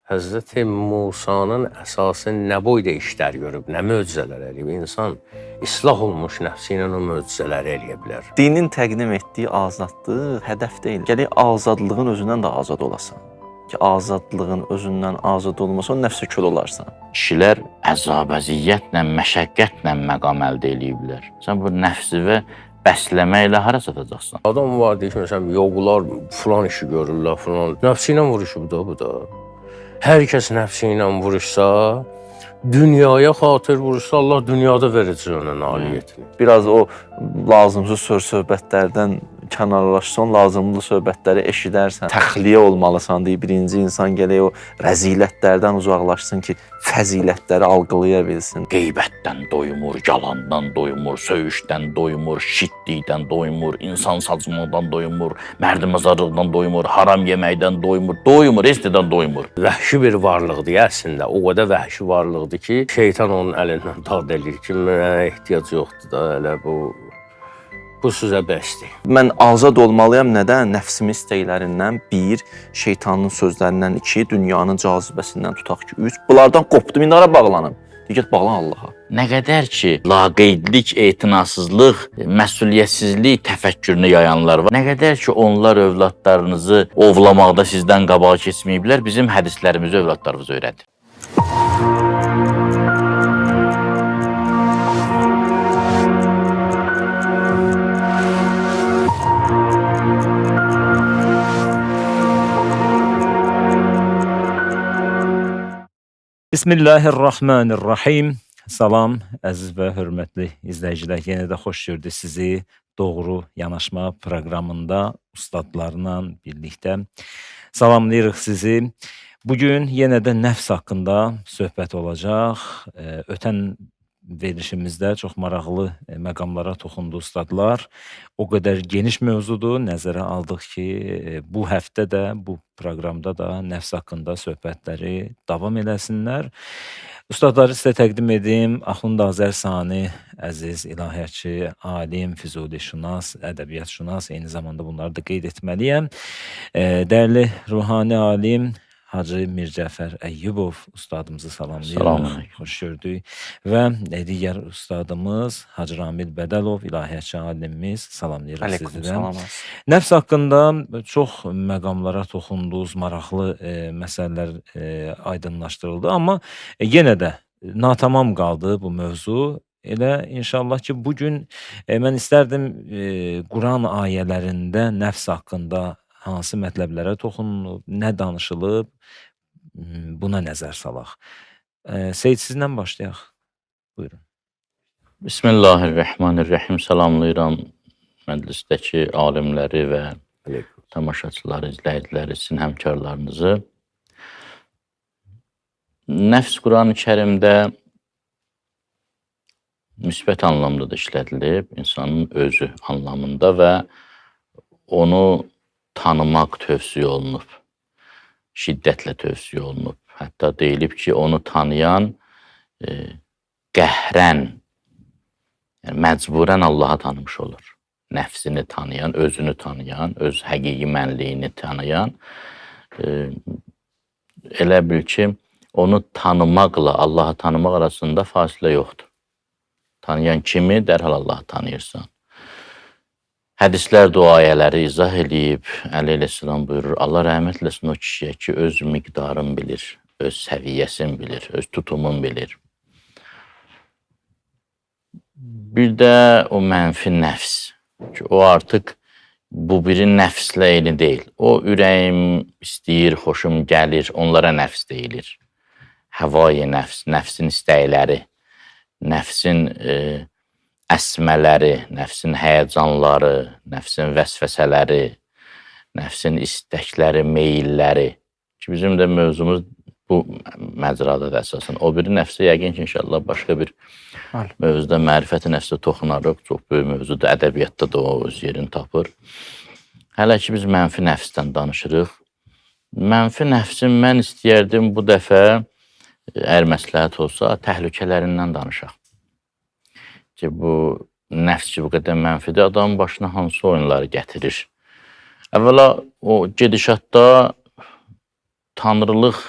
Həzrəti Musanın əsası nə boyda işlər görüb, nə möcüzələr eləyib. İnsan islah olmuş nəfsi ilə o möcüzələri eləyə bilər. Dinin təqdim etdiyi azadlıq hədəf deyil. Gərək azadlığın özündən də azad olasan. Ki, azadlığın özündən azad olmasa, o nəfsə kül olarsan. Kişilər əzab-əziyyətlə, məşəqqətlə məqam əldə eləyiblər. Sən bu nəfsi və bəsləməklə hara çatacaqsan? Adam var deyir ki, məsələn, yoxlar filan işi görürlər, filan. Nəfsi ilə vuruşub da bu da. Hər kəs nəfsi ilə vuruşsa, dünyaya xatir vuruşsa, Allah dünyada verəcək ona nailiyyətini. Biraz o lazımsız söz-söhbətlərdən kənarlaşsan, lazımlı söhbətləri eşidərsən, təxliyə olmalısan deyə birinci insan gələk o rəzilətlərdən uzaqlaşsın ki, fəzilətləri algılaya bilsin. Qeybətdən doymur, yalandan doymur, söyüşdən doymur, şitlikdən doymur, insan saçmalıqdan doymur, mərdimazarlıqdan doymur, haram yeməkdən doymur, istədən doymur. Vəhşi bir varlıqdır əslində. O qədər vəhşi varlıqdır ki, şeytan onun əlindən dad edir ki, mənə ehtiyac yoxdur da, elə bu sizə bəsdir. Mən azad olmalıyam nədən? Nəfsimin istəklərindən, 1, şeytanın sözlərindən, 2, dünyanın cazibəsindən tutaq ki, 3. Bunlardan qopdum, indi hara bağlanım? Digət bağlan Allaha. Nə qədər ki, laqeydlik, etinasızlıq, məsuliyyətsizlik təfəkkürünü yayanlar var. Nə qədər ki, onlar övladlarınızı ovlamaqda sizdən qabağa keçməyiblər, bizim hədislərimizi övladlarımız öyrədir. Bismillahirrahmanirrahim. Salam, əziz və hörmətli izləyicilər. Yenə də xoş gördük sizi Doğru Yanaşma proqramında ustadlarla birlikdə. Salamlayırıq sizi. Bugün yenə də nəfs haqqında söhbət olacaq. Ötən verilişimizdə çox maraqlı məqamlara toxundu ustadlar. O qədər geniş mövzudur. Nəzərə aldıq ki, bu həftə də, bu proqramda da nəfs haqqında söhbətləri davam eləsinlər. Ustadları sizə təqdim edim. Axund Azər Sani, əziz ilahiyyatçı, alim, füzulişünas, ədəbiyyatşünas, eyni zamanda bunları da qeyd etməliyəm. Dəyərli ruhani alim Hacı Mircəfər Əyyubov ustadımızı salamlayırıq, xoş gördük. Və digər ustadımız Hacı Ramil Bədəlov, ilahiyyatçı alimimiz, salamlayırıq sizi də. Nəfs haqqında çox məqamlara toxundunuz, maraqlı məsələlər aydınlaşdırıldı. Amma yenə də natamam qaldı bu mövzu. Elə inşallah ki, bugün mən istərdim Quran ayələrində nəfs haqqında hansı mətləblərə toxunulub, nə danışılıb, buna nəzər salaq. Seyid, sizlə başlayaq. Buyurun. Bismillahirrahmanirrahim. Salamlayıram məclisdəki alimləri və tamaşaçıları, izləyiciləri, sizin həmkarlarınızı. Nəfs Quran-ı Kərimdə müsbət anlamda da işlədilib, insanın özü anlamında və onu tanımaq tövsiyə olunub, şiddətlə tövsiyə olunub. Hətta deyilib ki, onu tanıyan qəhrən, yəni məcburən Allaha tanımış olur. Nəfsini tanıyan, özünü tanıyan, öz həqiqi mənliyini tanıyan, elə bil ki, onu tanımaqla Allaha tanımaq arasında fasilə yoxdur. Tanıyan kimi dərhal Allahı tanıyırsan. Hədislər duayələri izah eləyib, Əli əleyhissalam buyurur, Allah rəhmət eləsin o kişiyə ki, öz miqdarını bilir, öz səviyyəsini bilir, öz tutumunu bilir. Bir də o mənfi nəfs ki, o artıq bu biri nəfslə eyni deyil. O ürəyim istəyir, xoşum gəlir, onlara nəfs deyilir. Həvai nəfs, nəfsin istəkləri, nəfsin əsmələri, nəfsin həyəcanları, nəfsin vəsvəsələri, nəfsin istəkləri, meyilləri ki, bizim də mövzumuz bu məcrada da əsasən. O biri nəfsə yəqin ki, inşallah başqa bir mövzuda mərifəti nəfsə toxunarıq. Çox böyük mövzuda, ədəbiyyatda da o öz yerini tapır. Hələ ki, biz mənfi nəfsdən danışırıq. Mənfi nəfsin mən istəyərdim bu dəfə, əgər məsləhət olsa, təhlükələrindən danışaq. Ki, bu nəfs ki, bu qədər mənfidir, adamın başına hansı oyunları gətirir. Əvvəla, o gedişatda tanrılıq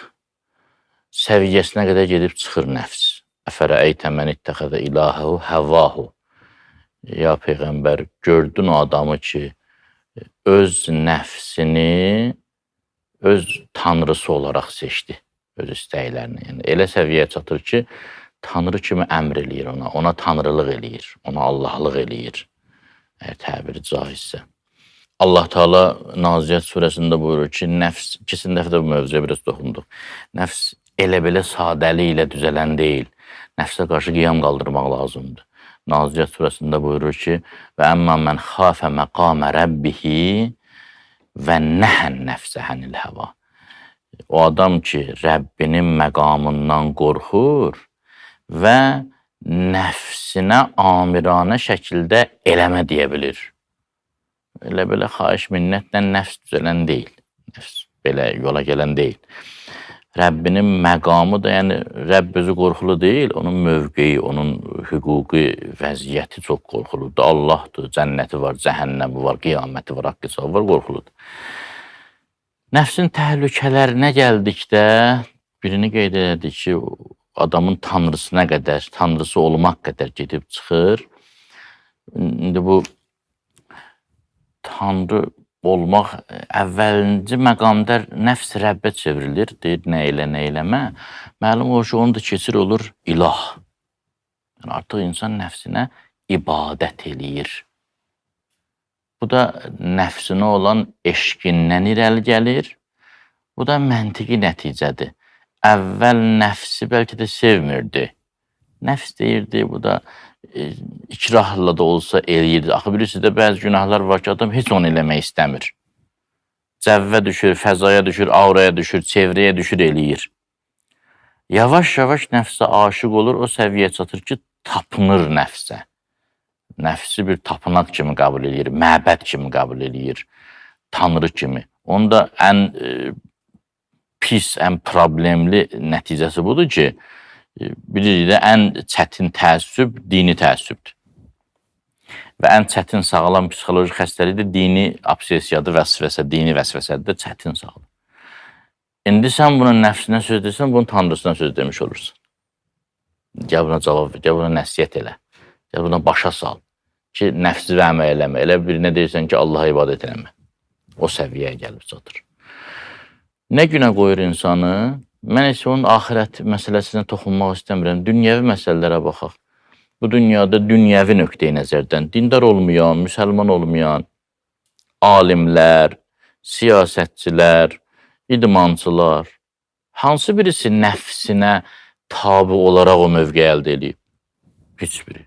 səviyyəsinə qədər gedib çıxır nəfs. Əfərəeytə mən ittəxəzə ilahəhu həvahu. Ya Peyğəmbər, gördün o adamı ki, öz nəfsini öz tanrısı olaraq seçdi, öz istəklərini. Yəni, elə səviyyəyə çatır ki, tanrı kimi əmr eləyir ona, ona tanrılıq eləyir, ona Allahlıq eləyir, əgər təbiri caizsə. Allah Teala Naziyyət surəsində buyurur ki, nəfs, ikisinin dəfə də bu mövzuya biraz toxunduq. Nəfs elə-belə sadəli ilə düzələn deyil. Nəfsə qarşı qiyam qaldırmaq lazımdır. Naziyyət surəsində buyurur ki, və əmmə mən xafə məqamə rəbbihi və nəhən nəfsə hənil həva. O adam ki, Rəbbinin məqamından qorxur və nəfsinə amiranə şəkildə eləmə deyə bilir. Elə-belə xahiş minnətlə nəfs düzələn deyil. Nəfs belə yola gələn deyil. Rəbbinin məqamı da, yəni Rəbb özü qorxulu deyil, onun mövqeyi, onun hüquqi vəziyyəti çox qorxuludur. Allahdır, cənnəti var, cəhənnəmi var, qiyaməti var, haqq hesabı var, qorxuludur. Nəfsin təhlükələrinə gəldikdə birini qeyd elədik ki, adamın tanrısına qədər, tanrısı olmaq qədər gedib çıxır. İndi bu tanrı olmaq əvvəlinci məqamda nəfs Rəbbə çevrilir, deyir nə elə, nə eləmə. Məlum olur ki, onu da keçir olur ilah. Yəni, artıq insan nəfsinə ibadət eləyir. Bu da nəfsinə olan eşqindən irəli gəlir. Bu da məntiqi nəticədir. Əvvəl nəfsi bəlkə də sevmirdi. Nəfs deyirdi, bu da ikrahla da olsa eləyirdi. Axı bilirsiniz də bəzi günahlar var ki, adam heç onu eləmək istəmir. Cəvvə düşür, fəzaya düşür, auraya düşür, çevrəyə düşür, eləyir. Yavaş-yavaş nəfsə aşıq olur, o səviyyə çatır ki, tapınır nəfsə. Nəfsi bir tapınaq kimi qəbul edir, məbəd kimi qəbul edir, tanrı kimi. Onda ən pis, ən problemli nəticəsi budur ki, bilirik də ən çətin təəssüb dini təəssübdür. Və ən çətin sağlam psixoloji xəstəlikdir, dini obsesiyadır, vəsvəsə, dini vəsvəsədir, çətin sağlam. İndi sən bunun nəfsinə söz desən, bunun tanrısına söz demiş olursun. Gəl buna cavab ver, gəl buna nəsiyyət elə, gəl buna başa sal ki, nəfsi və əmək eləmə. Elə birinə deyirsən ki, Allaha ibadət eləmə. O səviyyəyə gəlib çatır. Nə günə qoyur insanı? Mən isə onun axirət məsələsinə toxunmaq istəmirəm. Dünyəvi məsələlərə baxaq. Bu dünyada dünyəvi nöqteyi nəzərdən dindar olmayan, müsəlman olmayan alimlər, siyasətçilər, idmançılar, hansı birisi nəfsinə tabi olaraq o mövqe əldə edib? Heç biri.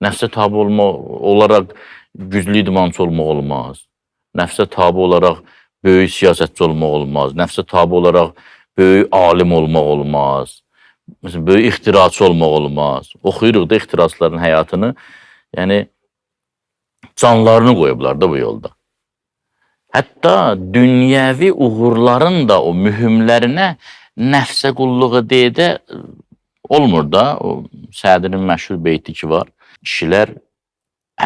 Nəfsə tabi olaraq güclü idmançı olmaq olmaz. Nəfsə tabi olaraq böyük siyasətçi olmaq olmaz. Nəfsə tabi olaraq böyük alim olmaq olmaz. Məsələn, böyük ixtiraçı olmaq olmaz. Oxuyuruq da ixtiraçların həyatını, yəni canlarını qoyublar da bu yolda. Hətta dünyəvi uğurların da o mühümlərinə nəfsə qulluğu deyə olmur da. O Sədinin məşhur beyti ki var. Kişilər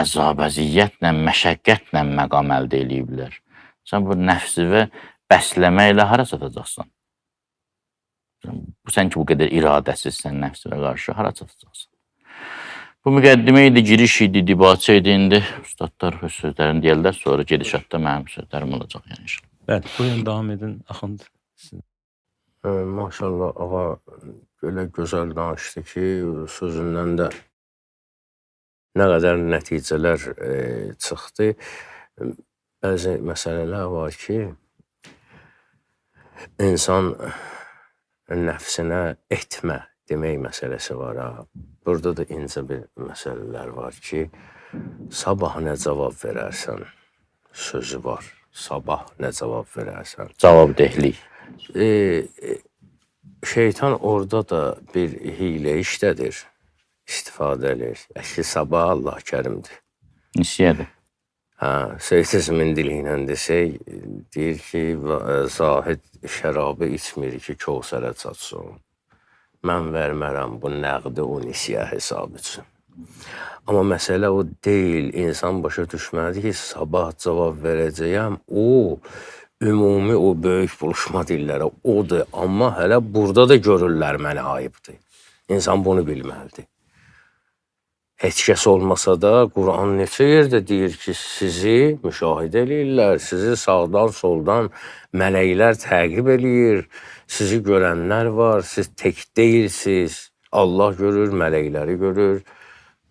əzab-əziyyətlə, məşəqqətlə məqam əldə eləyiblər. Sən bu nəfsi və bəsləməklə hara çatacaqsan? Sən ki, bu qədər iradəsizsən nəfsinə qarşı, hara çatacaqsan? Bu müqəddimə idi, giriş idi, dibaçə idi. İndi ustadlar öz sözlərini deyərlər, sonra gedişatda mənim sözlərim olacaq. Yəni. Bəli, buyurun, davam edin, Axund. Maşallah, ağa elə gözəl danışdı ki, sözündən də nə qədər nəticələr çıxdı. Bəzi məsələlər var ki, insan nəfsinə etmə demək məsələsi var. Burada da incə bir məsələlər var ki, sabah nə cavab verərsən sözü var. Sabah nə cavab verərsən. Cavabdehlik. Şeytan orada da bir hilə işlədir, istifadə edir. Ki, sabah Allah kərimdir. Nisiyədir. Seytizmin dili ilə desək, deyir ki, zahid şərabı içmir ki, Kövsərə çatsın. Mən vermərəm bu nəqdi o nisiyə hesab üçün. Amma məsələ o deyil, insan başa düşməlidir ki, sabah cavab verəcəyəm, o ümumi o böyük buluşma dilləri odur. Amma hələ burada da görürlər mənə ayıbdır. İnsan bunu bilməlidir. Heç kəs olmasa da Quran neçə yerdə deyir ki, sizi müşahidə eləyirlər, sizi sağdan, soldan mələklər təqib eləyir, sizi görənlər var, siz tək deyilsiniz. Allah görür, mələkləri görür,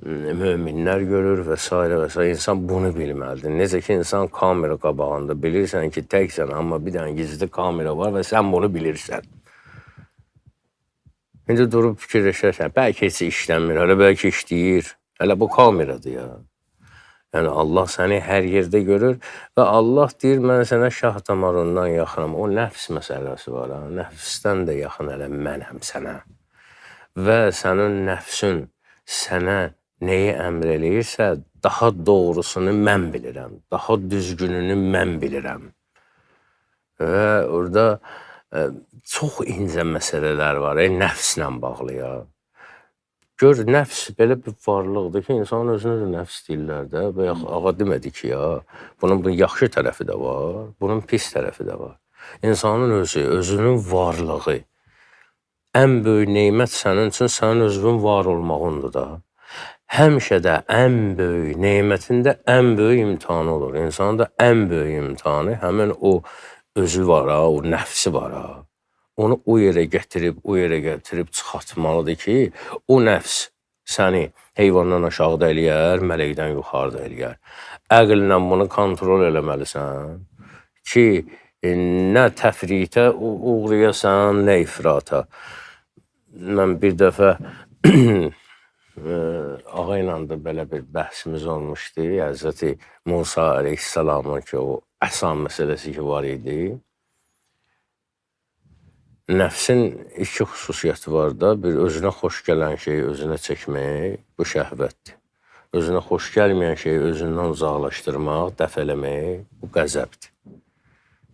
möminlər görür və s. və s. İnsan bunu bilməlidir. Necə ki, insan kamera qabağında bilirsən ki, təksən, amma bir dənə gizli kamera var və sən bunu bilirsən. İndi durub fikirləşərsən, bəlkə heç işləmir, hələ bəlkə işləyir. Hələ bu kameradır ya. Yəni Allah səni hər yerdə görür və Allah deyir, mən sənə şah damarından yaxınam. O nəfs məsələsi var, ha. Nəfsdən də yaxın hələ mənəm sənə. Və sənin nəfsin sənə nəyi əmr eləyirsə, daha doğrusunu mən bilirəm, daha düzgününü mən bilirəm. Və orada çox incə məsələlər var, nəfslə bağlı ya. Gör, nəfs belə bir varlıqdır ki, insan özünə də nəfs deyirlər də, və ağa demədi ki, ya, bunun yaxşı tərəfi də var, bunun pis tərəfi də var. İnsanın özü, özünün varlığı, ən böyük neymət sənin üçün sənin özünün var olmağındır da. Həmişə də ən böyük neymətində ən böyük imtihanı olur. İnsanın da ən böyük imtihanı həmin o özü var ha, o nəfsi var ha. Onu o yerə gətirib çıxartmalıdır ki, o nəfs səni heyvandan aşağıda eləyər, mələkdən yuxarıda eləyər. Əqllə bunu kontrol eləməlisən ki, nə təfritə uğrayasan, nə ifrata. Mən bir dəfə ağa ilə də belə bir bəhsimiz olmuşdu. Həzrəti Musa əleyhissalamın ki, o əsa məsələsi ki var idi. Nəfsin iki xüsusiyyəti var da, bir özünə xoş gələn şeyi özünə çəkmək, bu şəhvətdir. Özünə xoş gəlməyən şeyi özündən uzaqlaşdırmaq, dəf eləmək, bu qəzəbdir.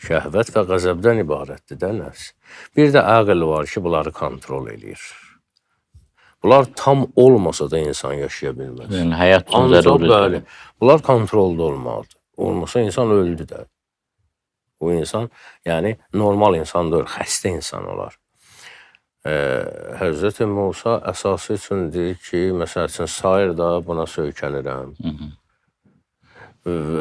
Şəhvət və qəzəbdən ibarətdir də nəfs. Bir də əql var ki, bunları kontrol eləyir. Bunlar tam olmasa da insan yaşaya bilməz. Yəni, həyat üçün zəruridir. Bunlar kontrolda olmalıdır. Olmasa insan öldü də. Bu insan, yəni normal insan deyil, xəstə insan olar. Həzrəti Musa əsası üçün deyir ki, məsəl üçün, sair da buna söykənirəm.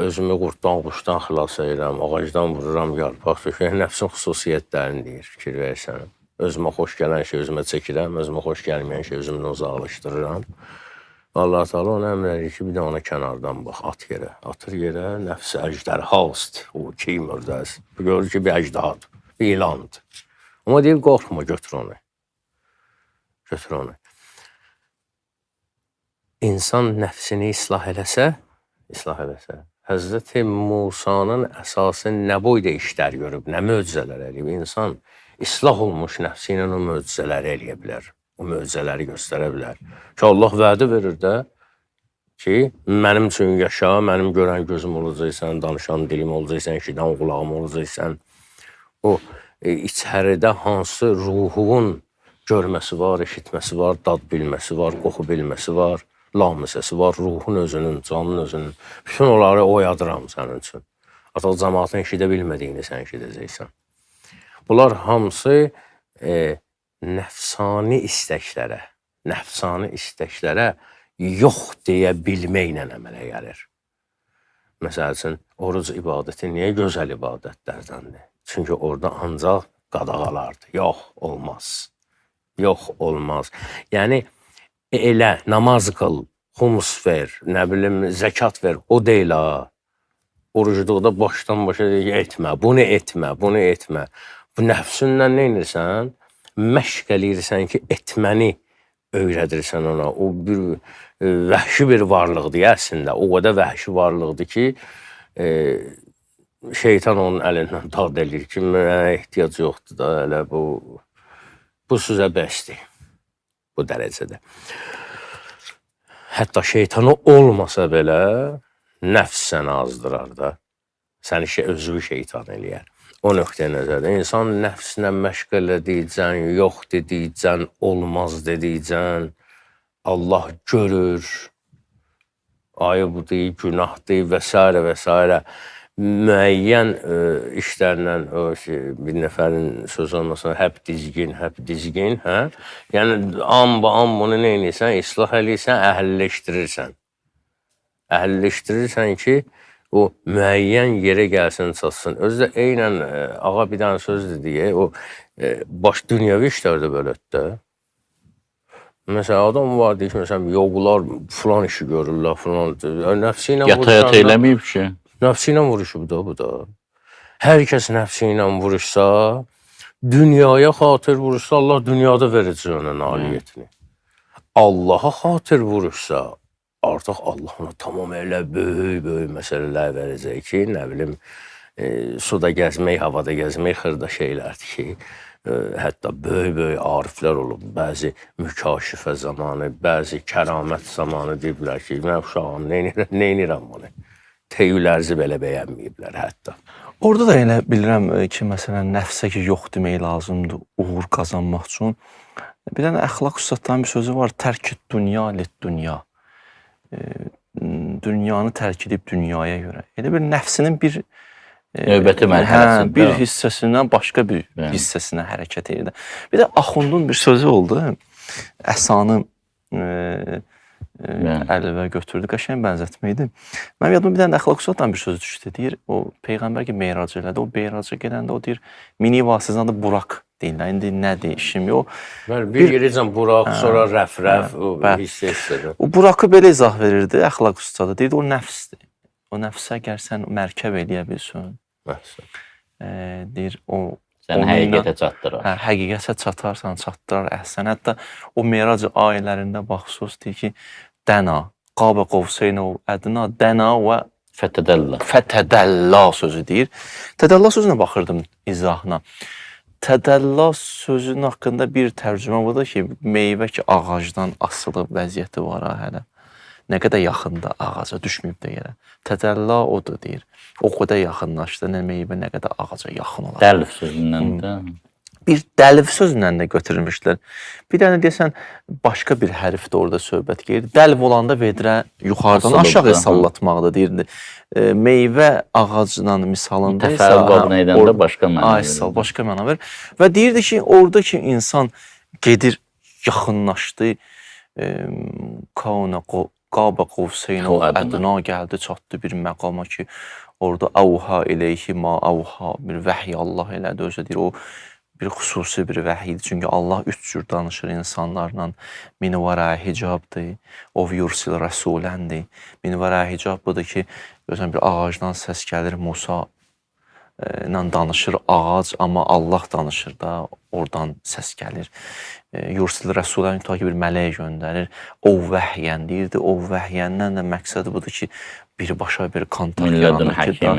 Özümü qurtdan, quşdan xilas edirəm, ağacdan vururam, yarpaq sökəyəm. Nəfsin xüsusiyyətlərini deyir, fikir verirsən. Özümə xoş gələn şey özümə çəkirəm, özümə xoş gəlməyən şey özümdən uzaqlaşdırıram. Allah Teala ona əmr edir ki, bir də ona kənardan bax, atır yerə, nəfsi əjdərhast, o ki mürdəz. Görür ki, bir əcdadır, bir ilandır. Amma deyir, qorxma, götür onu. Götür onu. İnsan nəfsini islah eləsə, Həzrəti Musanın əsası nə boyda işlər görüb, nə möcüzələr eləyib. İnsan islah olmuş nəfsi ilə o möcüzələri eləyə bilər. O möcüzələri göstərə bilər. Ki, Allah vədə verir də ki, mənim üçün yaşa, mənim görən gözüm olacaqsan, danışan dilim olacaqsan, eşidən qulağım olacaqsan. O içəridə hansı ruhun görməsi var, eşitməsi var, dad bilməsi var, qoxu bilməsi var, lamisəsi var, ruhun özünün, canın özünün. Bütün onları oyadıram sənin üçün. Artıq cəmaatın eşidə bilmədiyini sən eşidəcəksən. Bunlar hamısı nəfsani istəklərə yox deyə bilməklə əmələ gəlir. Məsəl üçün, oruc ibadəti niyə gözəl ibadətlərdəndir? Çünki orada ancaq qadağalardır. Yox, olmaz. Yox, olmaz. Yəni, elə namaz qıl, xumus ver, nə bilim, zəkat ver, o deyil ha. Orucluqda başdan başa etmə, bunu etmə, bunu etmə. Bu nəfsünlə nə edirsən? Məşq eləyirsən ki, etməni öyrədirsən ona. O bir vəhşi bir varlıqdır əslində. O qədər vəhşi varlıqdır ki, şeytan onun əlindən dad eləyir ki, mənə ehtiyac yoxdur da, elə bu sizə bəsdir. Bu dərəcədə. Hətta şeytanı olmasa belə, nəfs səni azdırar da. Səni özü şeytan eləyər. O nöqtəyə nəzərdə. İnsan nəfsinə məşq elədikcən, yox dedikcən, olmaz dedikcən, Allah görür, ayıbdır, günahdır və s. və s. müəyyən işlərlə o bir nəfərin söz olmasına həp dizgin, hə? Yəni am bunu nə edirsən, islah eləyirsən, əhəlləşdirirsən. Əhəlləşdirirsən ki, o müəyyən yerə gəlsin, çatsın. Özü də eynən ağa bir dənə söz dediyi, o baş dünyəvi işlərdə belədir də. Məsələn, adam var deyir ki, məsələn, yoxlar filan işi görürlər, filan. Nəfsi ilə Yata-yata eləməyib ki. Nəfsi ilə vuruşub da bu da. Hər kəs nəfsi ilə vuruşsa, dünyaya xatir vuruşsa, Allah dünyada verəcək ona nailiyyətini. Allaha xatir vuruşsa, artıq Allah ona tamam elə böyük məsələlər verəcək ki, nə bilim, suda gəzmək, havada gəzmək xırda şeylərdir ki, hətta böyük ariflər olub, bəzi mükaşifə zamanı, bəzi kəramət zamanı deyiblər ki, mən uşağım, neynirəm bunu? Teyülərzi belə bəyənməyiblər hətta. Orada da elə bilirəm ki, məsələn, nəfsə ki, yox demək lazımdır uğur qazanmaq üçün. Bir dənə əxlaq ustadların bir sözü var, tərk dünya lit dünya. Dünyanı tərk edib dünyaya görə. Elə bir nəfsinin bir Növbəti mərhələsində. Bir hissəsindən başqa bir hissəsinə hərəkət edir. Bir də Axundun bir sözü oldu. Əsanı əlivə götürdü. Qəşəng bənzətməkdir. Mənim yadıma bir dənə əxlaq ustaddan bir sözü düşdü. Deyir, o Peyğəmbər ki, meyrac elədi. O meyraca gedəndə o deyir, mini vasitəsində Buraq deyirlər. İndi nədir işim yox. Bir yerəcən Buraq, sonra rəf, o hissə. O Buraqı belə izah verirdi əxlaq ustadı. Deyirdi, o nəfsdir. O nəfsə əgər sən mərkəb eləyə bilsən, deyir, o sən həqiqətə çatdırar. Həqiqətə çatarsan, çatdırar əhsən. Hətta o meyrac ayələrində baxsız deyir ki, dəna, qaba qovseyna ədna, dəna və fətədəllə sözü deyir. Tədəllə sözünə baxırdım izahına. Tədəllə sözünün haqqında bir tərcümə var da ki, meyvə ki, ağacdan asılı vəziyyəti var hələ. Nə qədər yaxında ağaca düşməyib də yerə. Tədəllə odur deyir. O qədər yaxınlaşdı, nə meyvə nə qədər ağaca yaxın olar. Dəlif sözündən də. Bir dəlif sözündən də götürmüşlər. Bir dənə deyəsən, başqa bir hərf də orada söhbət gedir. Dəlv olanda vedrə yuxarıdan aşağı sallatmaqda deyirdi. Meyvə ağacla misalında isə təfərrüq adına edəndə başqa məna verir. Başqa məna verir. Və deyirdi ki, oradakı insan gedir, yaxınlaşdı, Qaba qovseyna ədna gəldi, çatdı bir məqama ki, orada əvha eləyhi ma əvha bir vəhiy Allah elədi. Özü deyir, o bir xüsusi bir vəhiydir. Çünki Allah üç cür danışır insanlarla. Min vərə hicabdır, ov yursil rəsuləndir. Min vərə hicab budur ki, gözələn bir ağacdan səs gəlir, Musa ilə danışır ağac, amma Allah danışır da, oradan səs gəlir. Yursil rəsulən ta ki, bir mələk göndərir. O vəhyən deyirdi. O vəhyəndən də məqsədi budur ki, birbaşa bir kontakt yaranır ki,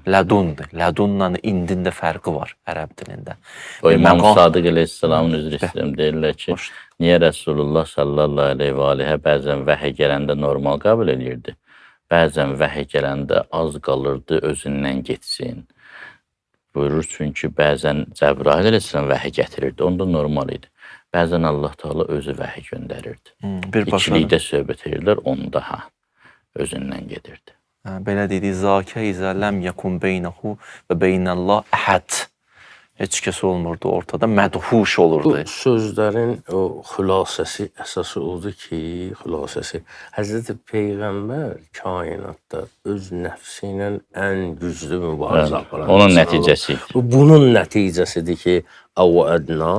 lədundur. Lədunla indin də fərqi var ərəb dilində. O İmam Sadiq əleyhissalamın üzr istəyirəm, deyirlər ki, niyə Rəsulullah sallallahu aleyhi və aleyhə bəzən vəhiy gələndə normal qəbul edirdi, bəzən vəhiy gələndə az qalırdı, özündən getsin. Buyurur, çünki bəzən Cəbrail əleyhissalam vəhiy gətirirdi, onda normal idi. Bəzən Allah Teala özü vəhiy göndərirdi. İkilikdə söhbət edirlər, onda özündən gedirdi. Belə dedi, Zakə izə ləm yəkun beynəhu və beynəllah əhəd. Heç kəs olmurdu ortada, mədhuş olurdu. Bu sözlərin o xülasəsi, əsası odur ki, Həzrəti Peyğəmbər kainatda öz nəfsi ilə ən güclü mübarizə aparan. Onun nəticəsi. Bunun nəticəsidir ki, əvvədna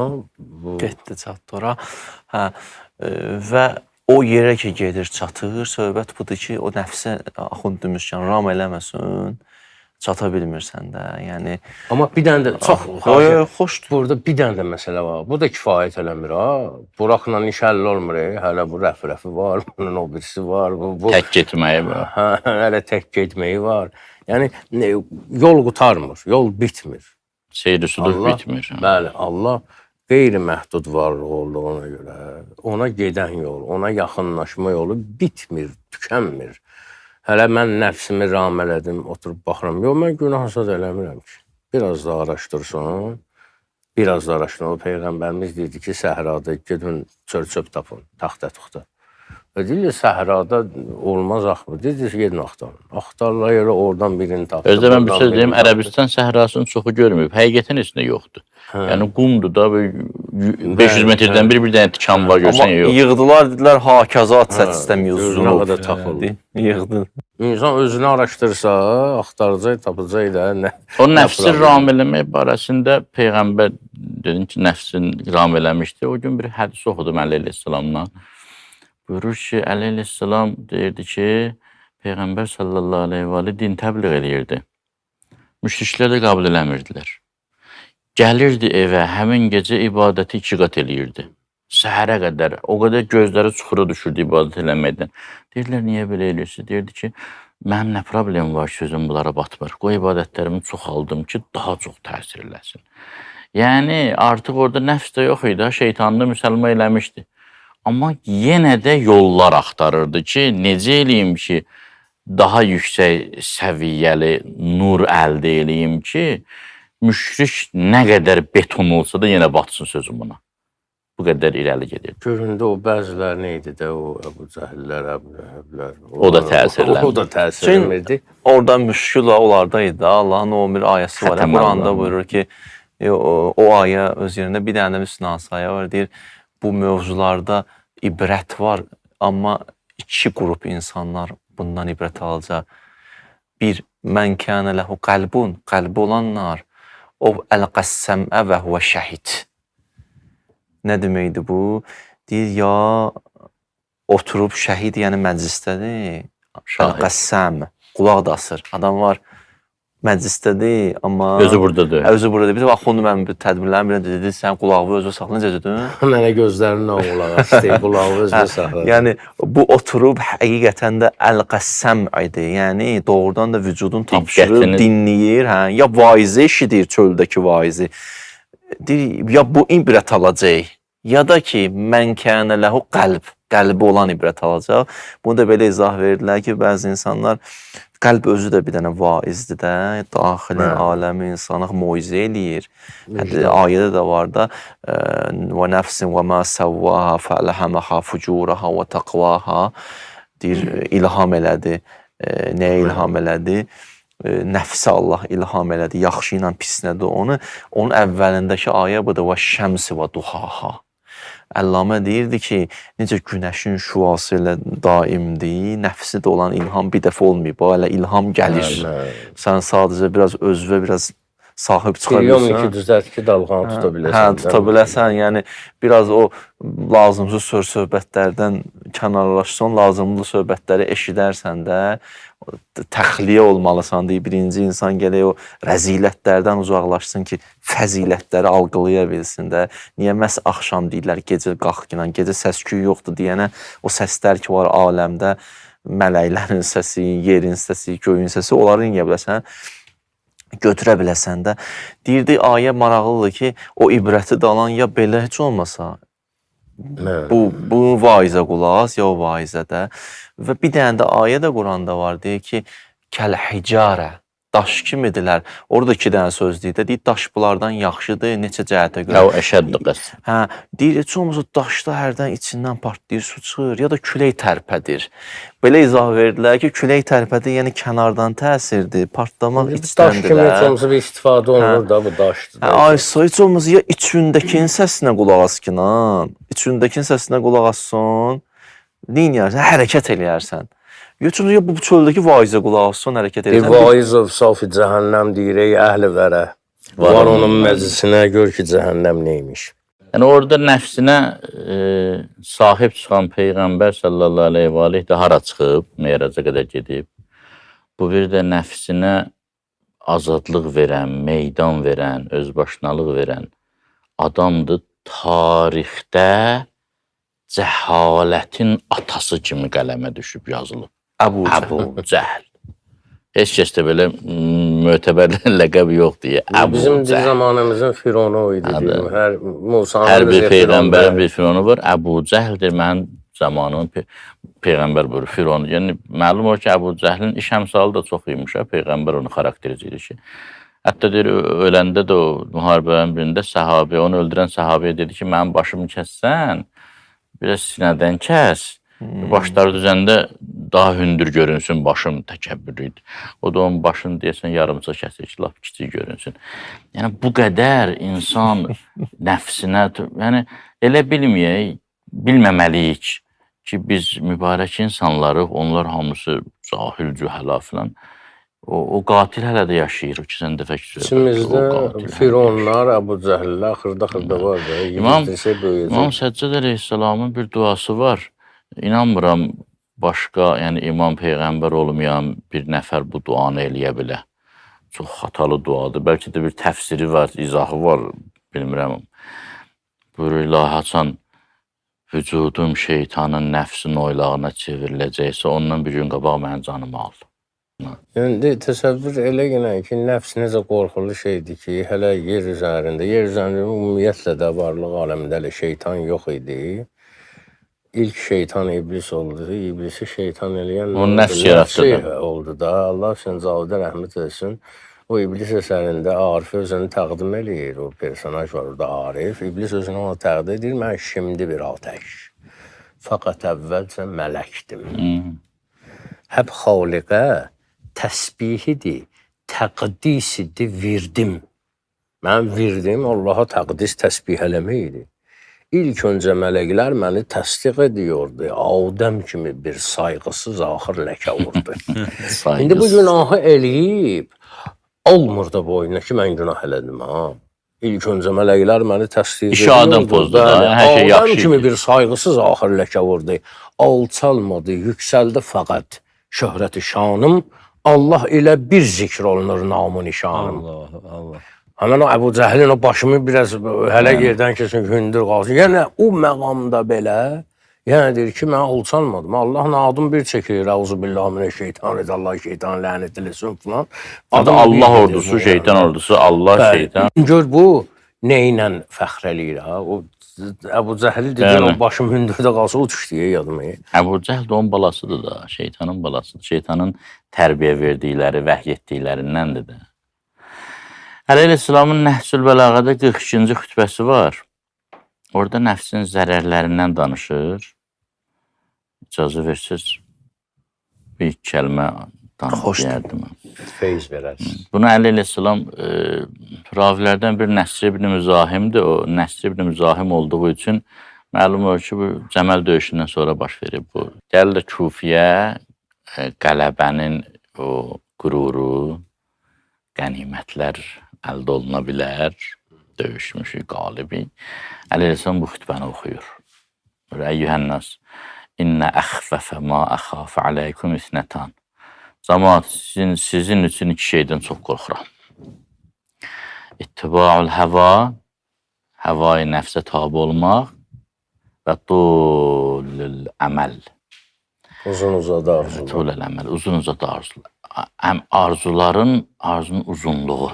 getdi çatdı ora. Və o yerə ki, gedir, çatır, söhbət budur ki, o nəfsə Axund demişkən, ram eləməsin, çata bilmirsən də, yəni... Amma bir dənə də çox xoşdur. Burada bir dənə də məsələ var. Bu da kifayət eləmir, Buraqla iş həll olmur, hələ bu rəfi var, bunun o birisi var. Tək getməyi var. Hələ tək getməyi var. Yəni, yol qutarmır, yol bitmir. Seyri sudur bitmir. Bəli, Allah qeyri-məhdud varlıq olduğuna görə, ona gedən yol, ona yaxınlaşma yolu bitmir, tükənmir. Hələ mən nəfsimi ram elədim, oturub baxıram. Yox, mən günah hasad eləmirəm ki. Biraz da araşdırsın. Biraz da araşdırsın. O Peyğəmbərimiz deyirdi ki, səhrada gedin, çöp tapın, taxta tuxta. Deyirlər səhrada olmaz axı. Deyir gedin axtarın. Axtarlar elə oradan birini tapdı. Özdə mən bir söz deyim, Ərəbistan səhrasının çoxu görməyib. Həqiqətən heç nə yoxdur. Yəni qumdur da, 500 metrdən bir dənə tikan var, Amma görsən yox. yığdılar, dedilər, hakazat istəmiyor, Nə uzun qədər tapıldı. Yığdı. İnsan özünü araşdırsa, axtaracaq, tapacaq da. O nəfsi ram eləmək barəsində Peyğəmbər dedin ki, nəfsin ram eləmişdi. O gün bir hədis oxudum Əli əleyhissalamdan. Buyurur ki, Əli əleyhissalam deyirdi ki, Peyğəmbər sallallahu aleyhi və aleyhi din təbliğ edirdi. Müşriklər də qəbul eləmirdilər. Gəlirdi evə, həmin gecə ibadəti 2 qat eləyirdi. Səhərə qədər, o qədər gözləri çuxura düşürdü ibadət eləməkdən. Deyirlər, niyə belə eləyirsiniz? Deyirdi ki, mənim nə problem var ki, özüm bunlara batmır. Qoy ibadətlərimi çoxaldım ki, daha çox təsir eləsin. Yəni, artıq orada nəfs də yox idi, şeytanını müsəlman eləmişdi. Amma yenə də yollar axtarırdı ki, necə eləyim ki, daha yüksək səviyyəli nur əldə eləyim ki, müşrik nə qədər beton olsa da yenə batsın sözüm buna. Bu qədər irəli gedir. Göründü o bəziləri nə idi də, o Əbu Cəhillər, Əbu Ləhəblər. O da təsirlənir. O da təsirlənirdi. Orada müşkül onlardaydı da. Allahın o bir ayəsi var. Quranda buyurur ki, o ayə öz yerində bir dənə müsnası ayə var. Deyir, bu mövzularda ibrət var, amma 2 qrup insanlar bundan ibrət alacaq. Bir, mən kənə ləhu qəlbun, qəlbi olanlar, o əlqəssəmə və huvə şəhid. Nə deməkdir bu? Deyir, ya oturub şəhid, yəni məclisdədir, əlqəssəm, qulaq da asır. Adam var, məclisdədir, amma... Özü buradadır. Özü buradadır. Bir də bax, onu mən tədbirlərim bilən dedi, sən qulağı özü saxla, necə dedin? Mənə gözlərini qulaq astı, qulağı özü saxladı. Yəni, bu oturub həqiqətən də əlqəssəm idi. Yəni, doğrudan da vücudun tapşırıb, dinləyir, ya vaizi eşidir, çöldəki vaizi. Deyir, ya bu ibrət alacaq, ya da ki, mən kənə ləhu qəlbi olan ibrət alacaq. Bunu da belə izah verdilər ki, bəzi insanlar qəlb özü də bir dənə vaizdir də, daxili aləmi insanı muizə eləyir. Ayədə də var da, və nəfsin və mə səvvaha fələhəməha fucuraha və təqvaha deyir, ilham elədi. Nəyə ilham elədi? Nəfsi Allah ilham elədi, yaxşı ilə pis nədir onu. Onun əvvəlindəki ayə budur, və şəmsi və duhaha. Əllamə deyirdi ki, necə günəşin şüası ilə daimdir, nəfsi də olan ilham bir dəfə olmayıb, elə ilham gəlir. Sən sadəcə biraz özvə, biraz sahib çıxa bilirsən. Trilyon 202 dalğanı tuta biləsən. Hə, tuta biləsən, yəni biraz o lazımsız söhbətlərdən kənarlaşsan, lazımlı söhbətləri eşidərsən də, təxliyə olmalısan deyə birinci insan gələk o rəzilətlərdən uzaqlaşsın ki, fəzilətləri algılaya bilsin də. Niyə məhz axşam deyirlər, gecə qalx ki, gecə səs-küy yoxdur deyənə o səslər ki var aləmdə, mələklərin səsi, yerin səsi, göyün səsi, onları niyə biləsən? Götürə biləsən də. Deyirdi, ayə maraqlıdır ki, o ibrəti dalan ya belə heç olmasa, bu vaizə qulaq as, ya o vaizədə. Və bir dənə də ayə də Quranda var, deyir ki, kəl-hicarə, daş kimidirlər. Orada 2 dənə söz deyir, deyir, daş bunlardan yaxşıdır, neçə cəhətə görə. O əşəddir qəs. Hə, deyir, heç olmasa daşda hərdən içindən partlayır, su çıxır, ya da külək tərpədir. Belə izah verdilər ki, külək tərpədir, yəni kənardan təsirdir, partlamaq içdəndir. Daş kimi heç olmasa bir istifadə olunur da, bu daşdır. Aysa, heç olmasa ya içindəkinin səsinə qulaq as ki, içindəkinin səsinə qulaq assın, neyniyərsən, hərəkət eləyərsən. Yoxsa bu çöldəki vaizə qulaq asın, hərəkət eləyərsən. Vaizov safi cəhənnəm deyir, ey əhli vərə. Var onun məclisinə, gör ki, cəhənnəm neymiş. Yəni orada nəfsinə sahib çıxan Peyğəmbər sallallahu aleyhi və aleyh də hara çıxıb, Meyraca qədər gedib. Bu bir də nəfsinə azadlıq verən, meydan verən, özbaşınalıq verən adamdır. Tarixdə cəhalətin atası kimi qələmə düşüb yazılıb. Əbu Cəhl. Heç kəs də belə mötəbər ləqəb yoxdur. Bizim zamanımızın fironu o idi. Hər bir peyğəmbərin bir fironu var. Əbu Cəhldir mənim zamanımın peyğəmbər buyurur, fironu. Yəni, məlum olur ki, Əbu Cəhlin iş əmsalı da çox imiş. Peyğəmbər onu xarakterizir ki. Hətta deyir, öləndə də o müharibənin birində onu öldürən səhabiyə dedi ki, mənim başımı kəssən, biraz sinədən kəs. Başları düzəndə daha hündür görünsün, başım təkəbbürlü idi. O da onun başını deyəsən yarımca kəsir ki, lap kiçik görünsün. Yəni bu qədər insan nəfsinə, yəni elə bilməməliyik ki, biz mübarək insanlarıq, onlar hamısı cahil, cühəla filan. O qatil hələ də yaşayır, o ki, sən dəfə ki, İçimizdə Fironlar, Əbu Cəhillər, xırda var da, yedizdirsə böyüyəcək. İmam Səccad əleyhissalamın bir duası var. İnanmıram başqa, yəni İmam Peyğəmbər olmayan bir nəfər bu duanı eləyə bilər. Çox xatalı duadır. Bəlkə də bir təfsiri var, izahı var, bilmirəm. Buyurur, ilahi açan vücudum şeytanın nəfsin oylağına çevriləcəksə, ondan bir gün qabaq mənim canımı al. Yəni təsəvvür elə ki, nəfs necə qorxulu şeydir ki, hələ yer üzərində ümumiyyətlə də varlıq aləmində elə şeytan yox idi. İlk şeytan iblis oldu. İblisi şeytan eləyən nəfsi oldu da. Allah Cavidə rəhmət etsin. O iblis əsərində Arif özünü təqdim eləyir. O personaj var orada Arif. İblis özünü ona təqdim edir. Mən şimdi bir atəş. Fəqət əvvəlcə mələkdim. Həb xaliqə təsbihidir, təqdisidir, virdim. Mən virdim Allaha təqdis təsbih eləməkdir. İlk öncə mələklər məni təsdiq ediyordu. Adəm kimi bir sayğısız axır ləkə vurdu. İndi bu günahı eləyib, almır da boynuna ki, mən günah elədim. İlk öncə mələklər məni təsdiq ediyordu. İşi adam pozdu da, hər şey yaxşı. Adəm kimi bir sayğısız axır ləkə vurdu. Alçalmadı, yüksəldi fəqət şöhrəti şanım. Allah ilə bir zikr olunur namı nişanım. Allah. Həmən o Əbu Cəhlin o başımı biraz hələ yerdən kesin hündür qalsın. Yəni o məqamda belə, yəni deyir ki, mən alçalmadım. Allahın adım bir çəkilir. Əuzubillahimineşşeytanirracim. Allah şeytan lənət eləsin falan. Adı Allah ordusu, şeytan ordusu, Allah şeytan. Gör bu neylə fəxr eləyir ha? O Əbu Cəhli dedi, o başım hündürdə qalsa o düşdü yadıma. Əbu Cəhl də onun balasıdır da, şeytanın balasıdır. Şeytanın tərbiyə verdikləri, vəhy etdiklərindəndir də. Əli əleyhissalamın Nəhsül Bəlağədə 42-ci xütbəsi var. Orada nəfsin zərərlərindən danışır. İcazə versiz bir kəlmə danışıyardım. Feyz verərsiniz. Bunu Əli əleyhissalam ravilərdən bir Nəsr ibn Müzahimdir. O Nəsr ibn Müzahim olduğu üçün məlum olur ki, bu Cəməl döyüşündən sonra baş verib bu. Gəlir Kufiyə, qələbənin o qüruru, qənimətlər əldə oluna bilər, döyüşmüşük, qalibi. Əli əleyhissalam bu xütbəni oxuyur. Əyyühənnas, İnnə əxfəfə ma əxafə aləykum isnətan. Cəmaat, sizin üçün iki şeydən çox qorxuram. İttiba'ul həva, həvai nəfsə tabi olmaq və tulul əməl. Uzun-uzadı arzular. Tulul əməl, uzun-uzadı arzular. Arzunun uzunluğu.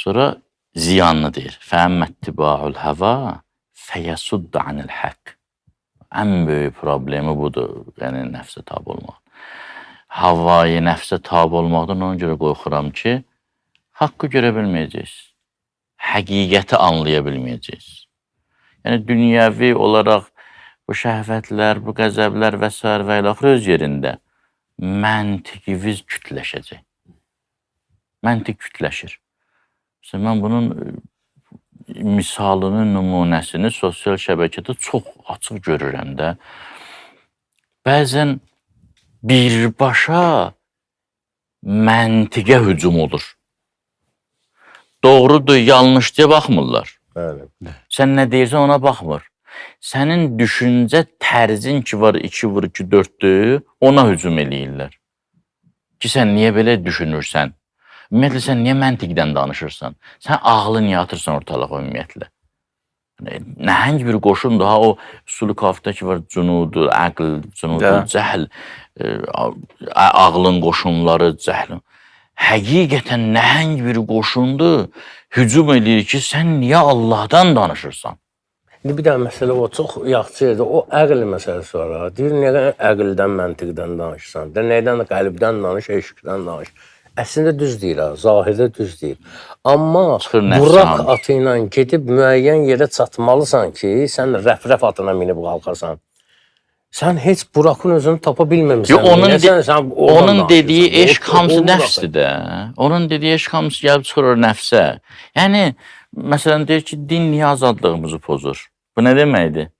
Sonra ziyanını deyir. Fəəmməttibaul həva fəyəsudda anil haqq. Ən böyük problemi budur, yəni nəfsə tabi olmaq. Havayı nəfsə tabi olmaqdan ona görə qorxuram ki, haqqı görə bilməyəcəyiz. Həqiqəti anlaya bilməyəcəyiz. Yəni dünyəvi olaraq bu şəhvətlər, bu qəzəblər və s. və ilaxır öz yerində məntiqimiz kütləşəcək. Məntiq kütləşir. Mesela mən bunun misalını, nümunəsini sosial şəbəkədə çox açıq görürəm də. Bəzən birbaşa məntiqə hücum olur. Doğrudur, yanlış deyə baxmırlar. Bəli. Sən nə deyirsən ona baxmır. Sənin düşüncə tərzin ki var 2 vur 2 4-dür, ona hücum eləyirlər. Ki sən niyə belə düşünürsən? Ümumiyyətlə, sən niyə məntiqdən danışırsan? Sən ağlı niyə atırsan ortalığa ümumiyyətlə? Nəhəng bir qoşundur. Ha, o Sulu Kafda ki var, cunudur, əql, cunudur, cəhl, ağlın qoşunları, cəhlin. Həqiqətən nəhəng bir qoşundur, hücum edir ki, sən niyə Allahdan danışırsan? İndi bir dənə məsələ o, çox yaxşı yerdə, o əql məsələsi var ha. Deyir, nədən əqldən, məntiqdən danışsan? Nədən qəlbdən danış, eşqdən danış. Əslində düz deyir ha, zahirdə düz deyir. Amma buraq atı ilə gedib müəyyən yerə çatmalısan ki, sən rəf-rəf atına minib qalxasan. Sən heç Burakın özünü tapa bilməmisən. Yo, Sən onun dediyi eşq hamısı nəfsdir də. Onun dediyi eşq hamısı gəlib çıxır nəfsə. Yəni məsələn deyir ki, din niyə azadlığımızı pozur? Bu nə deməkdir?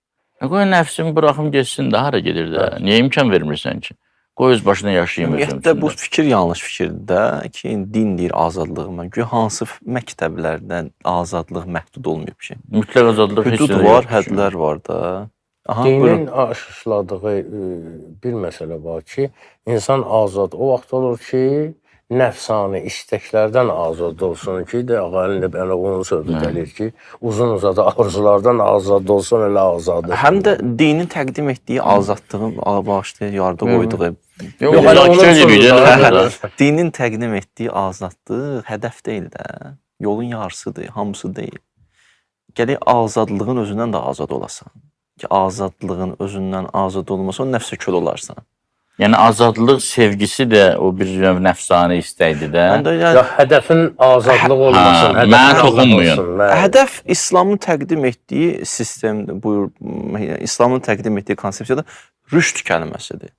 Qoy nəfsimi buraxım getsin də, hara gedir də? Niyə imkan vermirsən ki? Qoy öz başına yaşayım özüm. Ümumiyyətlə bu fikir yanlış fikirdir də ki, din deyir azadlığıma. Hansı məktəblərdən azadlıq məhdud olmayıb ki? Mütləq azadlıq heç Hüdud var, hədlər var da. Aha, dinin aşıladığı bir məsələ var ki, insan azad o vaxt olur ki, nəfsani istəklərdən azad olsun ki, ağalın da onun söhbət edir ki, uzun uzadı arzulardan azad olsun, elə azadır. Həm də dinin təqdim etdiyi azadlığın bağışlayıb yardı qoyduğu. Yox, hələ onun Dinin təqdim etdiyi azadlıq hədəf deyil də. Yolun yarısıdır, hamısı deyil. Gələk azadlığın özündən də azad olasan. Ki, azadlığın özündən azad olmasa, o nəfsə köl olarsan. Yəni azadlıq sevgisi də o bir nəfsani istəkdir də. Ya hədəfin azadlıq olmasın, mənə toxunmayın. Hədəf İslamın təqdim etdiyi sistemdir. Buyur, İslamın təqdim etdiyi konsepsiyada rüşd kəlməsidir.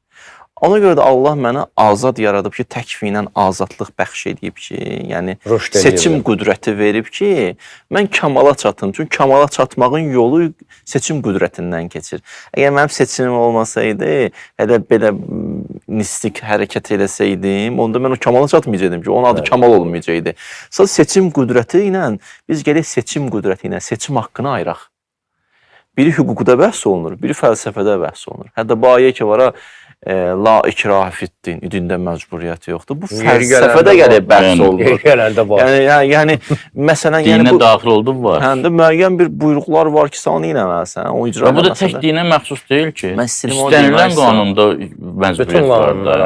Ona görə də Allah mənə azad yaradıb ki, təkvinən azadlıq bəxş edib ki, yəni seçim qüdrəti verib ki, mən kamala çatım. Çünki kamala çatmağın yolu seçim qüdrətindən keçir. Əgər mənim seçimim olmasaydı, hələ belə nistik hərəkət eləsəydim, onda mən o kamala çatmayacaqdım ki, onun adı kamal olmayacaqdı. Sadəcə seçim qüdrəti ilə biz gələk seçim qüdrəti ilə seçim haqqını ayıraq. Biri hüquqda bəhs olunur, biri fəlsəfədə bəhs olunur. Hətta bu ayə ki var, la ikrah fiddin, dində məcburiyyət yoxdur. Bu fəlsəfədə gəlib bəhs olunur. Yəni məsələn, dinə daxil oldu var. Həm də müəyyən bir buyruqlar var ki, sən onu eləməlisən, o icra eləməlisən. Bu da tək dinə məxsus deyil ki. İstənilən qanunda məcburiyyət var da.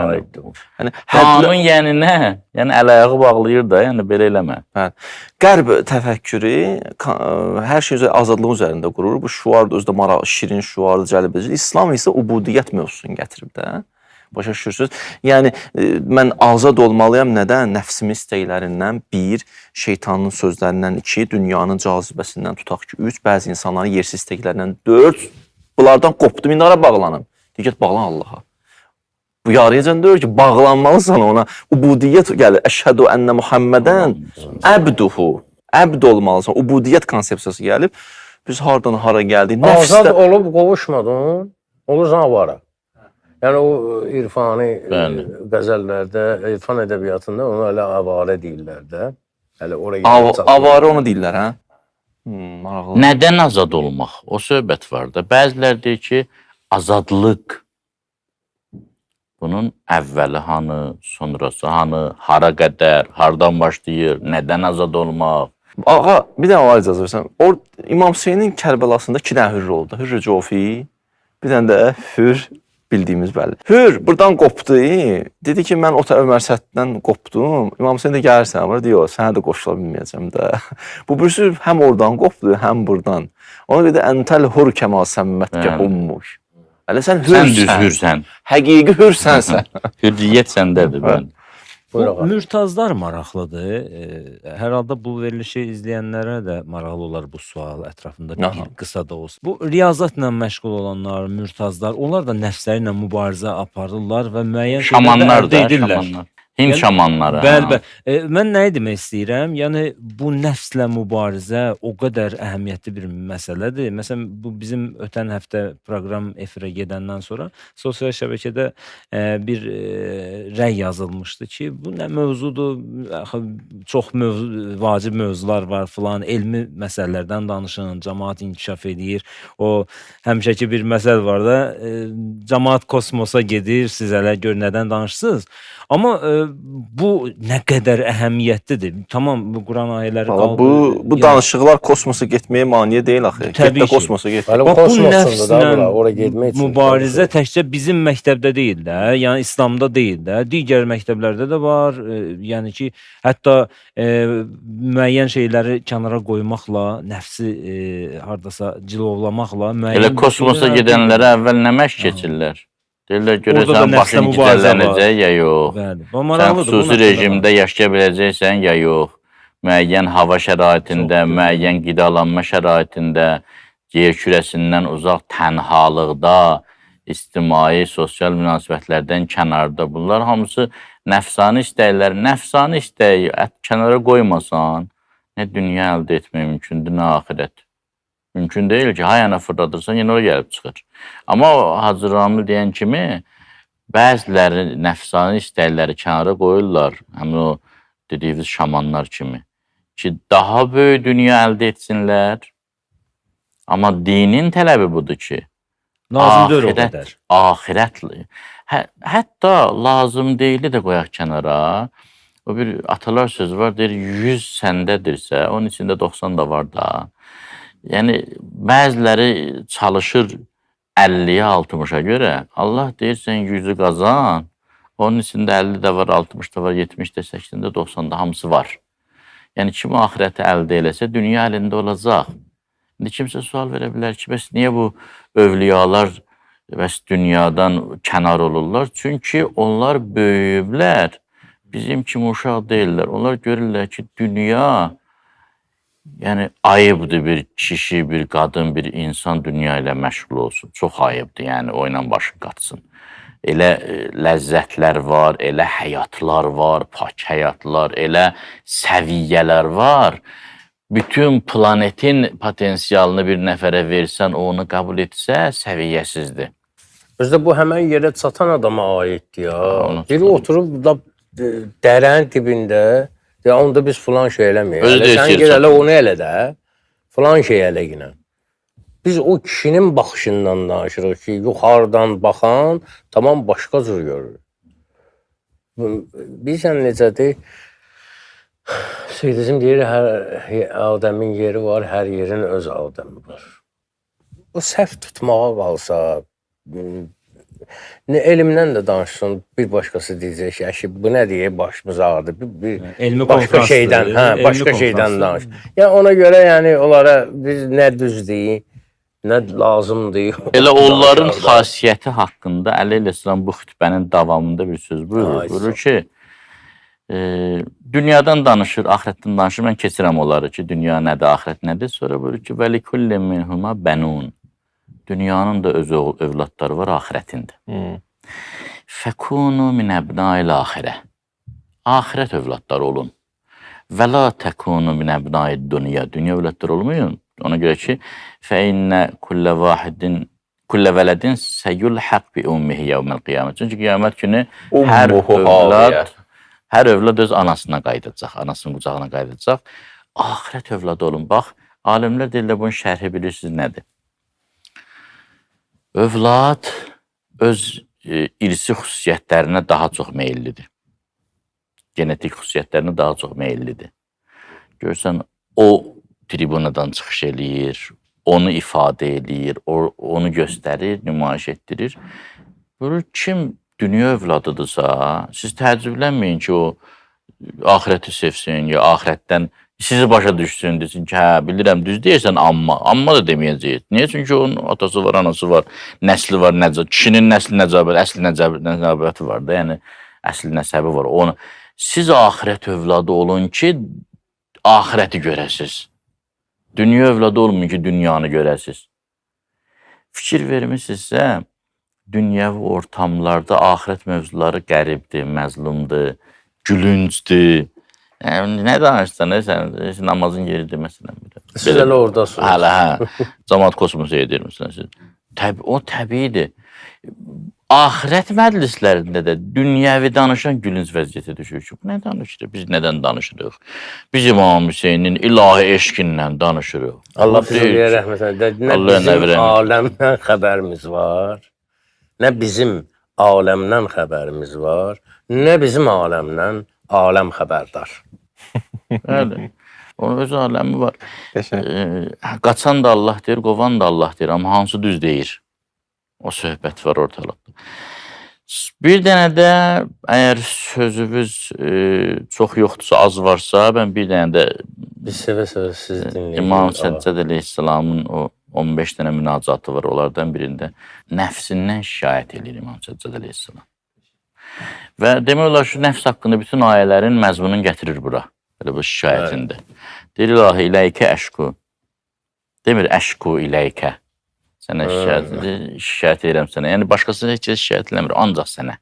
Qanun yəni nə? Yəni əl-ayağı bağlayır da, yəni belə eləmə. Qərb təfəkkürü hər şey azadlıq üzərində qurur. Bu şüar da özdə maraq, şirin şüardır, cəlbedici. İslam isə ubudiyyət mövzusunu gətirib də. Başa düşürsünüz? Yəni mən azad olmalıyam nədən? Nəfsimin istəklərindən 1, şeytanın sözlərindən 2, dünyanın cazibəsindən tutaq ki 3, bəzi insanların yersiz istəklərindən 4. Bunlardan qopdum, indi hara bağlanım? Digət bağlan Allaha. Bu yarıyacan deyir ki, bağlanmalısan ona. Ubudiyyət gəlir. Əşhədu ənnə Muhammədən əbduhu. Əbd olmalısan. Ubudiyyət konsepsiyası gəlib. Biz haradan hara gəldik? Azad olub qovuşmadın, olursan avara. Yəni o irfani qəzəllərdə, irfan ədəbiyyatında onu elə avara deyirlər də. Avara onu deyirlər, hə? Nədən azad olmaq? O söhbət var da. Bəzilər deyir ki, azadlıq. Bunun əvvəli hanı, sonrası hanı, hara qədər, hardan başlayır, nədən azad olmaq? Ağa, bir dənə var icazə versən. İmam Hüseynin Kərbəlasında 2 dənə hürr oldu. Hürr Cofi, bir dənə də hürr bildiyimiz bəlli. Hürr buradan qopdu. Dedi ki, mən Ömər Səddən qopdum. İmam Hüseyin də gəlirsən, amma deyir, sənə də qoşula bilməyəcəm də. Bu birisi həm oradan qopdu, həm buradan. Ona görə də əntəl hur kəma səmmətkə ummuş. Hələ sən düz hürsən. Həqiqi hürsənsən. Hürriyyət səndədir. Mürtazlar maraqlıdır. Hər halda bu verilişi izləyənlərə də maraqlı olar bu sual ətrafında bir qısa da olsun. Bu riyazatla məşğul olanlar, mürtazlar, onlar da nəfsləri ilə mübarizə aparırlar və müəyyən şeylər əldə edirlər. Hind şamanları. Bəli. Mən nə demək istəyirəm? Yəni bu nəfslə mübarizə o qədər əhəmiyyətli bir məsələdir. Məsələn, bu bizim ötən həftə proqram efirə gedəndən sonra sosial şəbəkədə bir rəy yazılmışdı ki, bu nə mövzudur? Çox vacib mövzular var filan, elmi məsələlərdən danışın, cəmaət inkişaf edir. O həmişəki bir məsəl var da, cəmaət kosmosa gedir, siz hələ gör nədən danışırsınız. Amma bu nə qədər əhəmiyyətlidir. Tamam, bu Quran ayələri qaldı. Bu danışıqlar kosmosa getməyə maneə deyil axı. Təbii ki. Kosmosa get. Bu nəfslə mübarizə təkcə bizim məktəbdə deyil də, yəni İslamda deyil də, digər məktəblərdə də var. Yəni ki, hətta müəyyən şeyləri kənara qoymaqla, nəfsi hardasa cilovlamaqla Elə kosmosa gedənlərə əvvəl nə məşq keçirlər? Deyirlər, görəsən başın gicəllənəcək ya yox. Sən xüsusi rejimdə yaşaya biləcəksən ya yox. Müəyyən hava şəraitində, müəyyən qidalanma şəraitində, yer kürəsindən uzaq tənhalıqda, ictimai, sosial münasibətlərdən kənarda. Bunlar hamısı nəfsani istəklər. Nəfsani istəyi kənara qoymasan, nə dünya əldə etmək mümkündür, nə axirət. Mümkün deyil ki, yana fırladırsan, yenə oraya gəlib çıxır. Amma Hacı Ramil deyən kimi, bəziləri nəfsani istəkləri kənara qoyurlar, həmin o dediyiniz şamanlar kimi, ki, daha böyük dünya əldə etsinlər. Amma dinin tələbi budur ki, Lazım deyil o qədər. Axirətli. Hətta lazım deyili də qoyaq kənara. O bir atalar sözü var, deyir 100 səndədirsə, onun içində 90 da var da. Yəni, bəziləri çalışır 50-yə, 60-a görə. Allah deyir, sən 100-ü qazan, onun içində 50 də var, 60 da var, 70 də, 80 də, 90 da hamısı var. Yəni, kim axirəti əldə eləsə, dünya əlində olacaq. İndi kimsə sual verə bilər ki, bəs niyə bu övliyalar bəs dünyadan kənar olurlar? Çünki onlar böyüyüblər, bizim kimi uşaq deyirlər. Onlar görürlər ki, dünya, yəni ayıbdır bir kişi, bir qadın, bir insan dünya ilə məşğul olsun. Çox ayıbdır, yəni o ilə başı qatsın. Elə ləzzətlər var, elə həyatlar var, pak həyatlar, elə səviyyələr var. Bütün planetin potensialını bir nəfərə versən, o onu qəbul etsə, səviyyəsizdir. Özdə bu həmən yerə çatan adama aiddir ya. Onu Biri oturub da dərənin dibində, ya onda biz filan şey eləməyək. Özü deyir, Sən şey gel elə çatır. onu elə də, filan şey elə yine. Biz o kişinin baxışından danışırıq ki, yuxarıdan baxan tamam başqa cür görür. Bilsən necədir? Seydizm deyir, hər adəmin yeri var, hər yerin öz adəmi var. O səhv tutmağa qalsa, elmdən də danışsın, bir başqası deyəcək ki, əşi, bu nə deyə başımız ağrıdı, Elmi başqa konfransdır, şeydən, elmi başqa şeydən konfransdır. danış. Yəni ona görə yəni onlara biz nə düzdür, nə lazımdır. Elə onların xasiyyəti haqqında Əli Əleyhisselam bu xütbənin davamında bir söz buyurur. Buyurur ki, dünyadan danışır, axirətdən danışır. Mən keçirəm onları ki, dünya nədir, axirət nədir. Sonra buyurur ki, vəli kulli minhuma bənun. Dünyanın da öz övladları var, axirətində. Fəkunu min əbnail axirə. Axirət övladları olun. Və la təkunu min əbnail dünya. Dünya övladları olmayın. Ona görə ki, fə innə kullə vələdin səyyulhəq bi ummihi yevməl qiyamət. Çünki qiyamət günü hər övlad öz anasına qayıdacaq, anasının qucağına qayıdacaq. Axirət övladı olun. Bax, alimlər deyirlər, bunun şərhi bilirsiniz nədir? Övlad öz irsi xüsusiyyətlərinə daha çox meyillidir. Genetik xüsusiyyətlərinə daha çox meyillidir. Görürsən, o tribunadan çıxış eləyir, onu ifadə eləyir, onu göstərir, nümayiş etdirir. Buyurur, kim dünya övladıdırsa, siz təəccüblənməyin ki, o axirəti sevsin, ya axirətdən sizi başa düşsün, desin ki, hə, bilirəm, düz deyirsən, amma da deməyəcək. Niyə? Çünki onun atası var, anası var, nəsli var, kişinin nəsli nəcabət, əsli nəcabəti var da, yəni əsli nəsəbi var. Siz axirət övladı olun ki, axirəti görəsiz. Dünya övladı olmayın ki, dünyanı görəsiz. Fikir vermişsinizsə, dünyəvi ortamlarda axirət mövzuları qəribdir, məzlumdur, gülüncdür. Yəni, nə danışsan, sən namazın yeridir, məsələn. Siz elə oradasınız. Hələ, hə. Cəmaət kosmosu edirmişsiniz. O təbiidir. Axirət məclislərində də dünyəvi danışan gülünc vəziyyətə düşür ki, bu nə danışırıq? Biz nədən danışırıq? Biz İmam Hüseynin ilahi eşqindən danışırıq. Allah bizə rəhmət eləsin. Nə bizim aləmdən xəbərimiz var, nə bizim aləmdən xəbərimiz var, nə bizim aləmdən aləm xəbərdar. Bəli. Onun öz aləmi var. Qaçan da Allah deyir, qovan da Allah deyir, amma hansı düz deyir? O söhbət var ortalıqda. Bir dənə də, əgər sözünüz çox yoxdursa, az varsa, mən bir dənə də Biz sevə-sevə sizi dinləyək. İmam Səccad Əleyhisselamın o 15 dənə münacatı var. Onlardan birində nəfsindən şikayət edir İmam Səccad Əleyhisselam. Və demək olar ki, nəfs haqqında bütün ayələrin məzmununu gətirir bura. Belə bu şikayətində. Deyir, ilahi, iləykə əşku. Demir, əşku iləykə. Sənə şikayət edirəm sənə. Yəni başqasına heç kəs şikayət eləmir, ancaq sənə.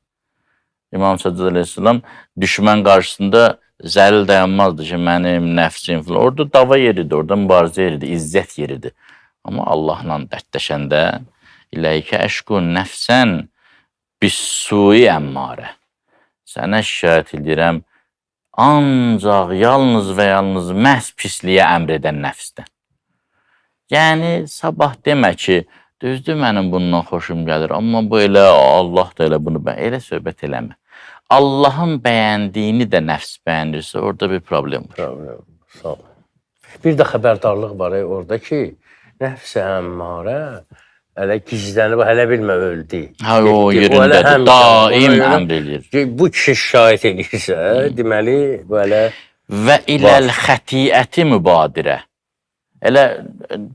İmam Səcəd əleyhissalam düşmən qarşısında zəlil dayanmazdı ki, mənim nəfsim falan. Orada dava yeridir, orada mübarizə yeridir, izzət yeridir. Amma Allahla dərdləşəndə İləykə əşkun nəfsən bis-sui əmmarə. Sənə şikayət edirəm ancaq yalnız və yalnız məhz pisliyə əmr edən nəfsdən. Yəni sabah demə ki, düzdür mənim bundan xoşum gəlir, amma bu elə Allah da elə bunu elə söhbət eləmə. Allahın bəyəndiyini də nəfs bəyənirsə, orada bir problem var. Problem. Sağ ol. Bir də xəbərdarlıq var orada ki, nəfs-i əmmarə hələ gizlənib, hələ bilmə öldü. Ha, o yerindədir, daim əmr edir. Bu kişi şikayət edirsə, deməli, bu hələ... Və iləl xətiyyəti mübadirə. Elə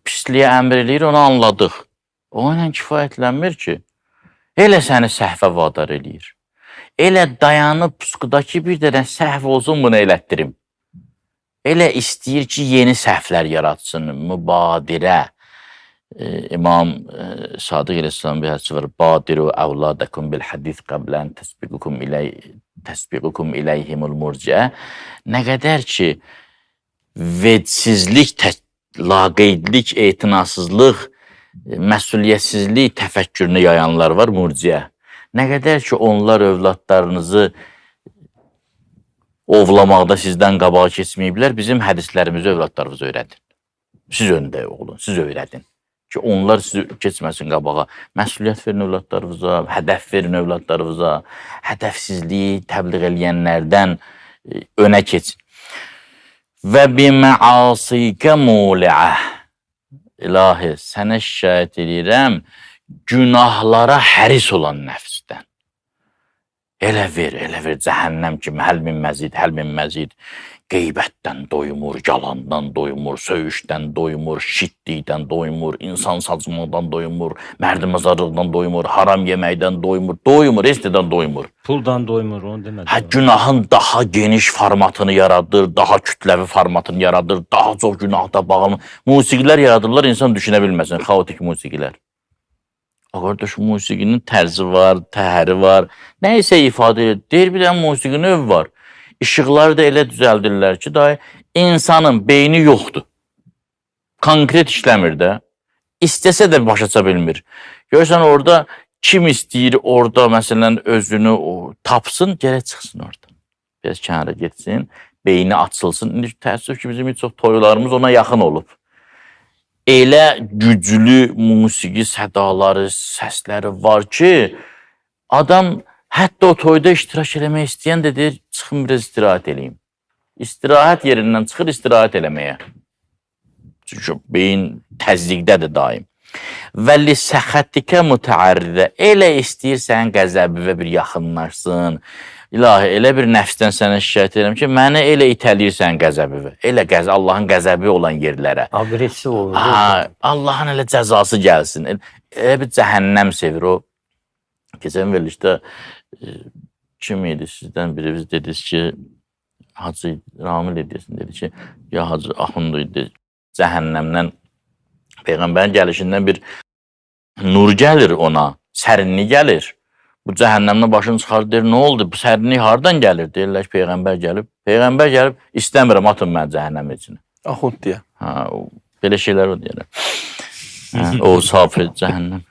pisliyə əmr edir, onu anladıq. O ilə kifayətlənmir ki, elə səni səhvə vadar edir. Elə dayanıb pusqudakı bir dənə səhv olsun, bunu elətdirim. Elə istəyir ki, yeni səhvlər yaratsın, mübadirə. İmam Sadiq əleyhissalam bir hədisi var. Badiru əvladakum bil hadis qəblən təsbiqukum iləyhimul murciə. Nə qədər ki, vedsizlik, laqeydlik, etinasızlıq, məsuliyyətsizlik təfəkkürünü yayanlar var murciə. Nə qədər ki, onlar övladlarınızı ovlamaqda sizdən qabağa keçməyiblər, bizim hədislərimizi övladlarınızı öyrədin. Siz öndə olun, siz öyrədin. Ki, onlar sizi keçməsin qabağa. Məsuliyyət verin övladlarınıza, hədəf verin övladlarınıza, hədəfsizliyi təbliğ eləyənlərdən önə keçin. Və biməasikə muliə. İlahi, sənə şikayət edirəm, günahlara həris olan nəfsdən. Elə ver, cəhənnəm kimi, həl min məzid, qeybətdən doymur, yalandan doymur, söyüşdən doymur, şitlikdən doymur, insan saçmaqdan doymur, mərdimazarlıqdan doymur, haram yeməkdən doymur, estidən doymur. Puldan doymur, onu demədim. Hə, günahın daha geniş formatını yaradır, daha kütləvi formatını yaradır, daha çox günahda bağlı. Musiqilər yaradırlar, insan düşünə bilməsin, xaotik musiqilər. Qardaş, musiqinin tərzi var, təhəri var, nə isə ifadə edir. Deyir, bir dənə musiqi növ var. İşıqları da elə düzəldirlər ki, dahi insanın beyni yoxdur. Konkret işləmir də. İstəsə də başa bilmir. Görürsən, orada kim istəyir orada, məsələn, özünü tapsın, gərək çıxsın orada. Biraz kənara getsin, beyni açılsın. İndi təəssüf ki, bizim çox toylarımız ona yaxın olub. Elə güclü musiqi sədaları, səsləri var ki, adam hətta o toyda iştirak eləmək istəyən də deyir, çıxın biraz istirahət eləyim. İstirahət yerindən çıxır istirahət eləməyə. Çünki beyin təzyiqdədir daim. Və lisəxətikə mütəərridə. Elə istəyirsən qəzəbivə bir yaxınlaşsın. İlahi, elə bir nəfsdən sənə şikayət edirəm ki, məni elə itəliyirsən qəzəbivə. Elə Allahın qəzəbi olan yerlərə. Agresiv olur. Allahın elə cəzası gəlsin. Elə bir cəhənnəm sevir o. Keçən verilişdə kim idi sizdən biriniz dediniz ki, Hacı Ramil edirsin, dedi ki, ya Hacı Axundu idi, cəhənnəmdən, Peyğəmbərin gəlişindən bir nur gəlir ona, sərinlik gəlir. Bu cəhənnəmdən başını çıxarır, deyir, nə oldu, bu sərinlik hardan gəlir? Deyirlər ki, Peyğəmbər gəlib, istəmirəm, atın mən cəhənnəm içinə. Axund deyə. Belə şeylər o deyirlər. O safir cəhənnəm.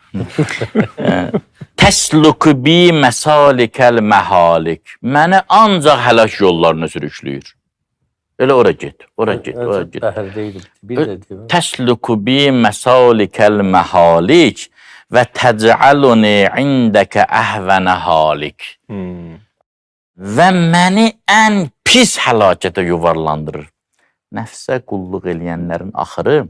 Təsluku bi məsalikəl məhalik. Məni ancaq həlak yollarına sürükləyir. Elə ora get. Təsluku bi məsalikəl məhalik və təcəluni indəkə əhvənə halik. Və məni ən pis həlakətə yuvarlandırır. Nəfsə qulluq eləyənlərin axırı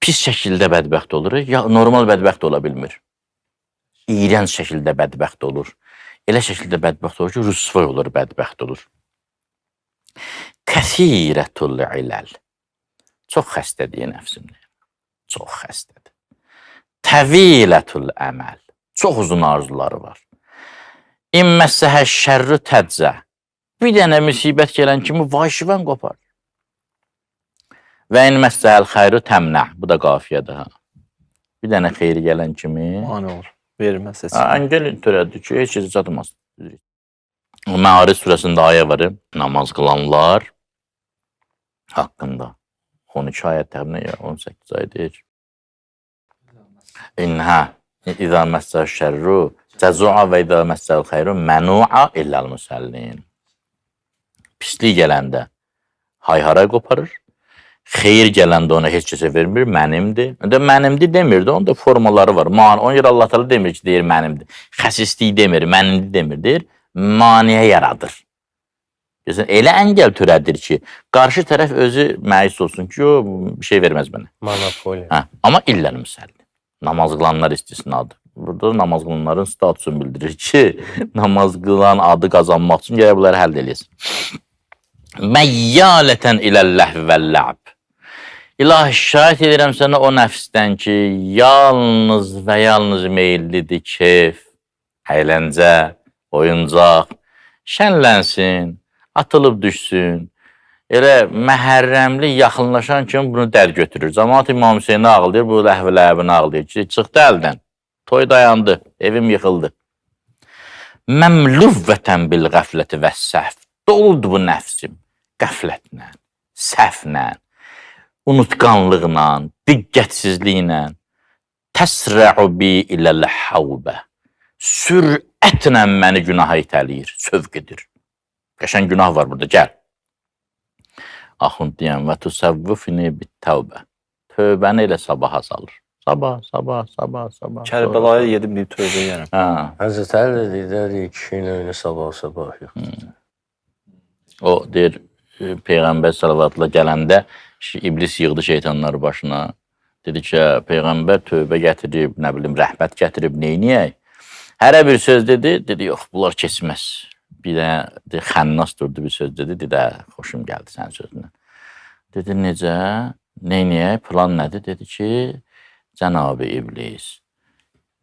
pis şəkildə bədbəxt olur, ya normal bədbəxt ola bilmir. İyrənc şəkildə bədbəxt olur. Elə şəkildə bədbəxt olur ki, rüsvay olur, bədbəxt olur. Kəsirətul iləl. Çox xəstədir nəfsimdir. Çox xəstədir. Təvilətul əməl. Çox uzun arzuları var. İmməsəhə şərrü təczə. Bir dənə müsibət gələn kimi vay şivən qopar. Və in məssəhəl xeyru təmnə. Bu da qafiyədir. Ha. Bir dənə xeyri gələn kimi Mane olur. Verməz heç. əngəl törədir ki, heç kəsə çatmaz. Məariz surəsində ayə var. Namaz qılanlar haqqında 12 ayət təbinə 18 ayət deyir. İnhə İzə məssəl şərru cəzu'a və izə məssəl xeyru mənu'a illəl müsəllin. Pislik gələndə hayharay qoparır. Xeyir gələndə ona heç kəsə vermir, mənimdir. Mənimdir demirdi, onun da formaları var. Ona görə Allah Teala demir ki, deyir mənimdir. Xəsislik demir, mənimdir demir, deyir. Maniyə yaradır. Elə əngəl törədir ki, qarşı tərəf özü məyus olsun ki, o bir şey verməz mənə. Monopoliya. Amma illəl müsəllin. Namaz qılanlar istisnadır. Burada namaz qılanların statusunu bildirir ki, namaz qılan adı qazanmaq üçün gələ bunları həll edəsin. Məyyalətən iləlləh və lə'b. İlahi, şahid edirəm sənə o nəfsdən ki, yalnız və yalnız meyillidir keyf, əyləncə, oyuncaq, şənlənsin, atılıb düşsün. Elə məhərrəmli yaxınlaşan kimi bunu dəl götürür. Cəmaat İmam Hüseyni ağlayır, bu ləhv-ləbini ağlayır ki, çıxdı əldən, toy dayandı, evim yıxıldı. Məmluvvətən bil qəfləti və səhv. Doludur bu nəfsim qəflətlə, səhvlə, unutqanlıqla, diqqətsizliklə. Təsrə'u bi iləl havbə. Sürətlə məni günaha itələyir, sövq edir. Qəşən günah var burada, gəl. Axund deyən və tüsəvvüfini bit-təvbə. Tövbəni elə sabaha salır. Sabah. Kərbəlaya gedib bir tövbə edirəm. Həzrət Əli deyir, kişinin önü sabah yoxdur. O deyir, Peyğəmbər salavatla gələndə iblis yığdı şeytanları başına. Dedi ki, Peyğəmbər tövbə gətirib, nə bilim, rəhmət gətirib, neyniyək? Hərə bir söz dedi, yox, bunlar keçməz. Bir də xənnas durdu, bir söz dedi, xoşum gəldi sənin sözündən. Dedi, necə? Neyniyək? Plan nədir? Dedi ki, Cənab-ı İblis,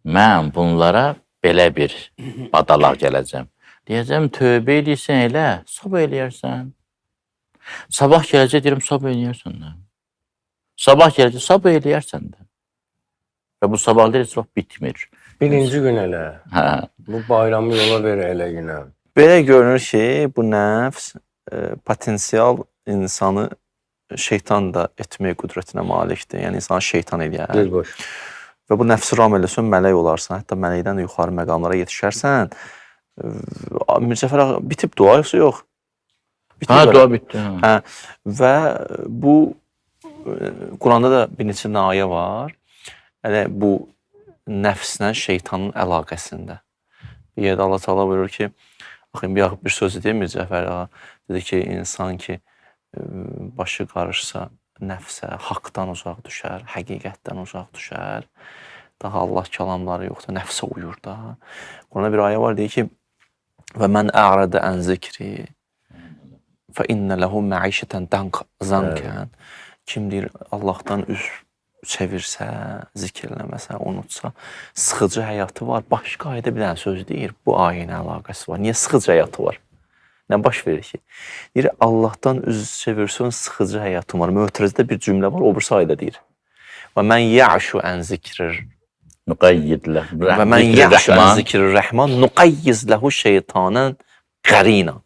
mən bunlara belə bir badalaq gələcəm. Deyəcəm, tövbə edirsən elə, sabah eləyərsən. Sabah gələcək, deyirəm, sabah eləyərsən də. Sabah gələcək, sabah eləyərsən də. Və bu sabahlar heç vaxt bitmir. Birinci gün elə. Bu bayramı yola ver elə günə. Belə görünür ki, bu nəfs potensial insanı şeytan da etmək qüdrətinə malikdir. Yəni, insanı şeytan eləyər. Dilboş. Və bu nəfsi ram eləsən, mələk olarsan. Hətta mələkdən də yuxarı məqamlara yetişərsən. Mircəfər ağa, bitib dua yoxsa yox? Dua bitdi. Və bu, Quranda da bir neçə ayə var. Elə bu nəfslə şeytanın əlaqəsində. Bir yerdə Allah Teala buyurur ki, baxın, bir söz deyir Mircəfər ağa, dedi ki, insan ki, başı qarışsa nəfsə, haqdan uzaq düşər, həqiqətdən uzaq düşər, daha Allah kəlamları yoxdur, nəfsə uyur da. Quranda bir ayə var, deyir ki, və mən ə'rədə ən zikri fə innə ləhu məişətən zankən. Kim deyir, Allahdan üz çevirsə, zikirləməsə, unutsa, sıxıcı həyatı var. Başqa ayədə bir dənə söz deyir, bu ayəyə əlaqəsi var. Niyə sıxıcı həyatı var? Nə baş verir ki? Deyir, Allahdan üz çevirsən, sıxıcı həyatı var. Mötərizdə bir cümlə var, o birisi ayədə deyir. Və mən yəşu ən zikrir və mən yəşu ən zikrir rəhman nuqayyiz ləhu şeytanən qarina.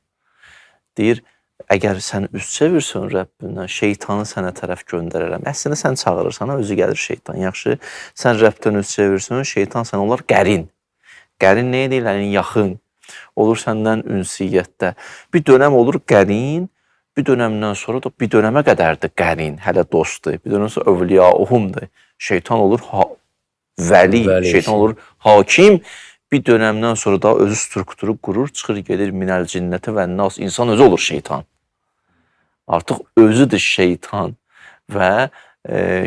Deyir, əgər sən üz çevirsən Rəbbindən, şeytanı sənə tərəf göndərərəm. Əslində sən çağırırsan, özü gəlir şeytan. Yaxşı, sən Rəbdən üz çevirsən, şeytan sən olar qərin. Qərin nə edir? Yəni, yaxın. Olur səndən ünsiyyətdə. Bir dönəm olur qərin, bir dönəmdən sonra da bir dönəmə qədərdir qərin, hələ dostdur. Bir dönəm sonra övliya-uhumdur. Şeytan olur vəli, şeytan olur hakim. Bir dönəmdən sonra da özü strukturu qurur, çıxır, gedir minəl cinnətə və nas. İnsan özü olur şeytan. Artıq özüdür şeytan və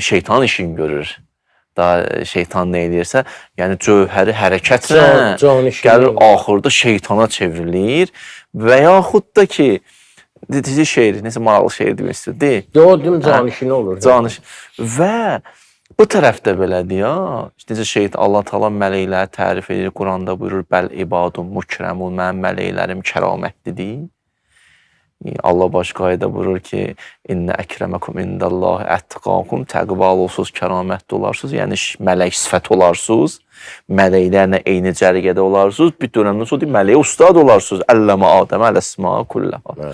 şeytan işini görür. Da şeytan nə edirsə, yəni cövhəri hərəkətlə gəlir, axırda şeytana çevrilir və yaxud da ki, dedici şeir, necə maraqlı şeir demək istəyir, Deyil, canişini olur. Və bu tərəfdə belədir ya, necə şeytan, Allah Teala mələkləri tərif edir, Quranda buyurur, bəl ibadun mukrəmun, mənim mələklərim kəramətlidir. Allah başqa ayədə buyurur ki, İnnə əkrəməkum indəllahi ətqakum, təqvalı olsuz, kəramətli olarsınız, yəni mələk sifət olarsınız, mələklərlə eyni cərgədə olarsınız, bir dönəmdən sonra mələyə ustad olarsınız, əlləmə Adəmə ələsma kulləha.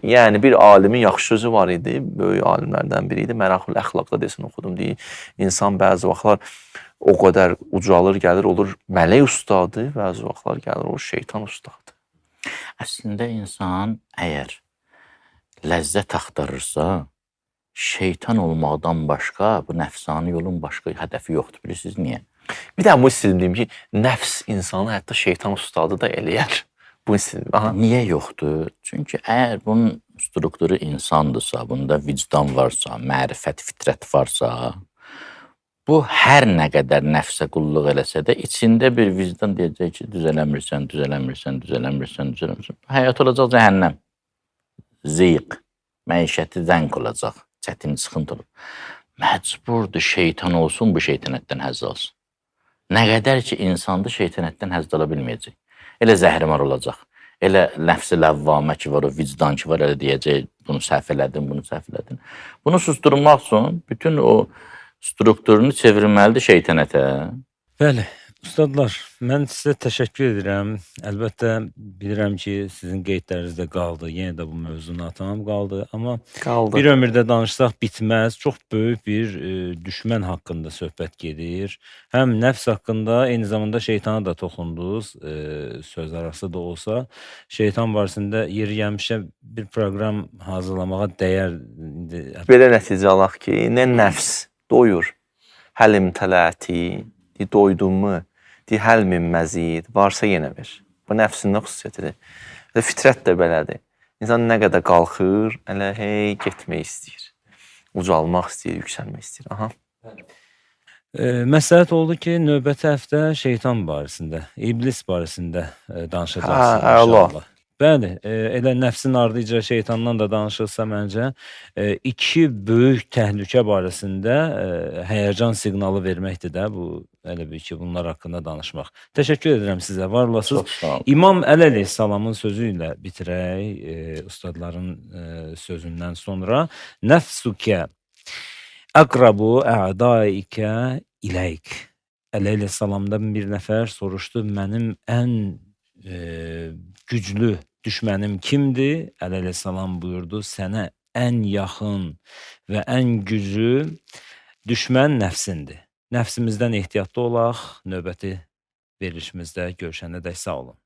Yəni bir alimin yaxşı sözü var idi, böyük alimlərdən biri idi, Məraqul Əxlaqda desin oxudum deyir, insan bəzi vaxtlar o qədər ucalır, gəlir, olur mələk ustadı, bəzi vaxtlar gəlir, olur şeytan ustadı. Əslində insan əgər ləzzət axtarırsa, şeytan olmaqdan başqa, bu nəfsani yolun başqa hədəfi yoxdur. Bilirsiniz niyə? Bir də bu istedim deyim ki, nəfs insanı hətta şeytan ustadı da eləyər. Bu istedim. Niyə yoxdur? Çünki əgər bunun strukturu insandırsa, bunda vicdan varsa, mərifət, fitrət varsa, bu hər nə qədər nəfsə qulluq eləsə də, içində bir vicdan deyəcək ki, düzələmirsən. Həyat olacaq cəhənnəm. Zeyq, məişəti zənq olacaq, çətin sıxıntı olur. Məcburdur şeytan olsun, bu şeytanətdən həzz alsın. Nə qədər ki, insandır, şeytanətdən həzz ala bilməyəcək. Elə zəhrimar olacaq. Elə nəfs-i ləvvamə ki var, o vicdan ki var, elə deyəcək, bunu səhv elədin, bunu səhv elədin. Bunu susturmaq üçün bütün o strukturunu çevirməlidir şeytanətə. Bəli, ustadlar, mən sizə təşəkkür edirəm. Əlbəttə bilirəm ki, sizin qeydlərinizdə qaldı. Yenə də bu mövzunu atamam qaldı. Amma bir ömürdə danışsaq bitməz. Çox böyük bir düşmən haqqında söhbət gedir. Həm nəfs haqqında, eyni zamanda şeytana da toxundunuz. Söz arası da olsa. Şeytan barəsində yeri gəlmişə bir proqram hazırlamağa dəyər. Belə nəticə alaq ki, nə nəfs doyur, həlim tələti, doydunmu, həlmin məzid, varsa yenə ver. Bu nəfsində xüsusiyyətidir. Fitrət də belədir. İnsan nə qədər qalxır, elə hey getmək istəyir. Ucalmaq istəyir, yüksəlmək istəyir. Aha. Məsləhət oldu ki, növbəti həftə şeytan barəsində, iblis barəsində danışacaqsınız inşallah. Bəli, elə nəfsin ardıca şeytandan da danışılsa məncə, iki böyük təhlükə barəsində həyəcan siqnalı verməkdir də bu, elə bir ki, bunlar haqqında danışmaq. Təşəkkür edirəm sizə, var olasınız. İmam Əli əleyhissalamın sözü ilə bitirək, ustadların sözündən sonra. Nəfsukə əqrabu ə'daikə iləyk. Əli əleyhissalamdan bir nəfər soruşdu, mənim ən güclü düşmənim kimdir? Əli əleyhissalam buyurdu, sənə ən yaxın və ən güclü düşmən nəfsindir. Nəfsimizdən ehtiyatlı olaq, növbəti verilişimizdə görüşənədək sağ olun.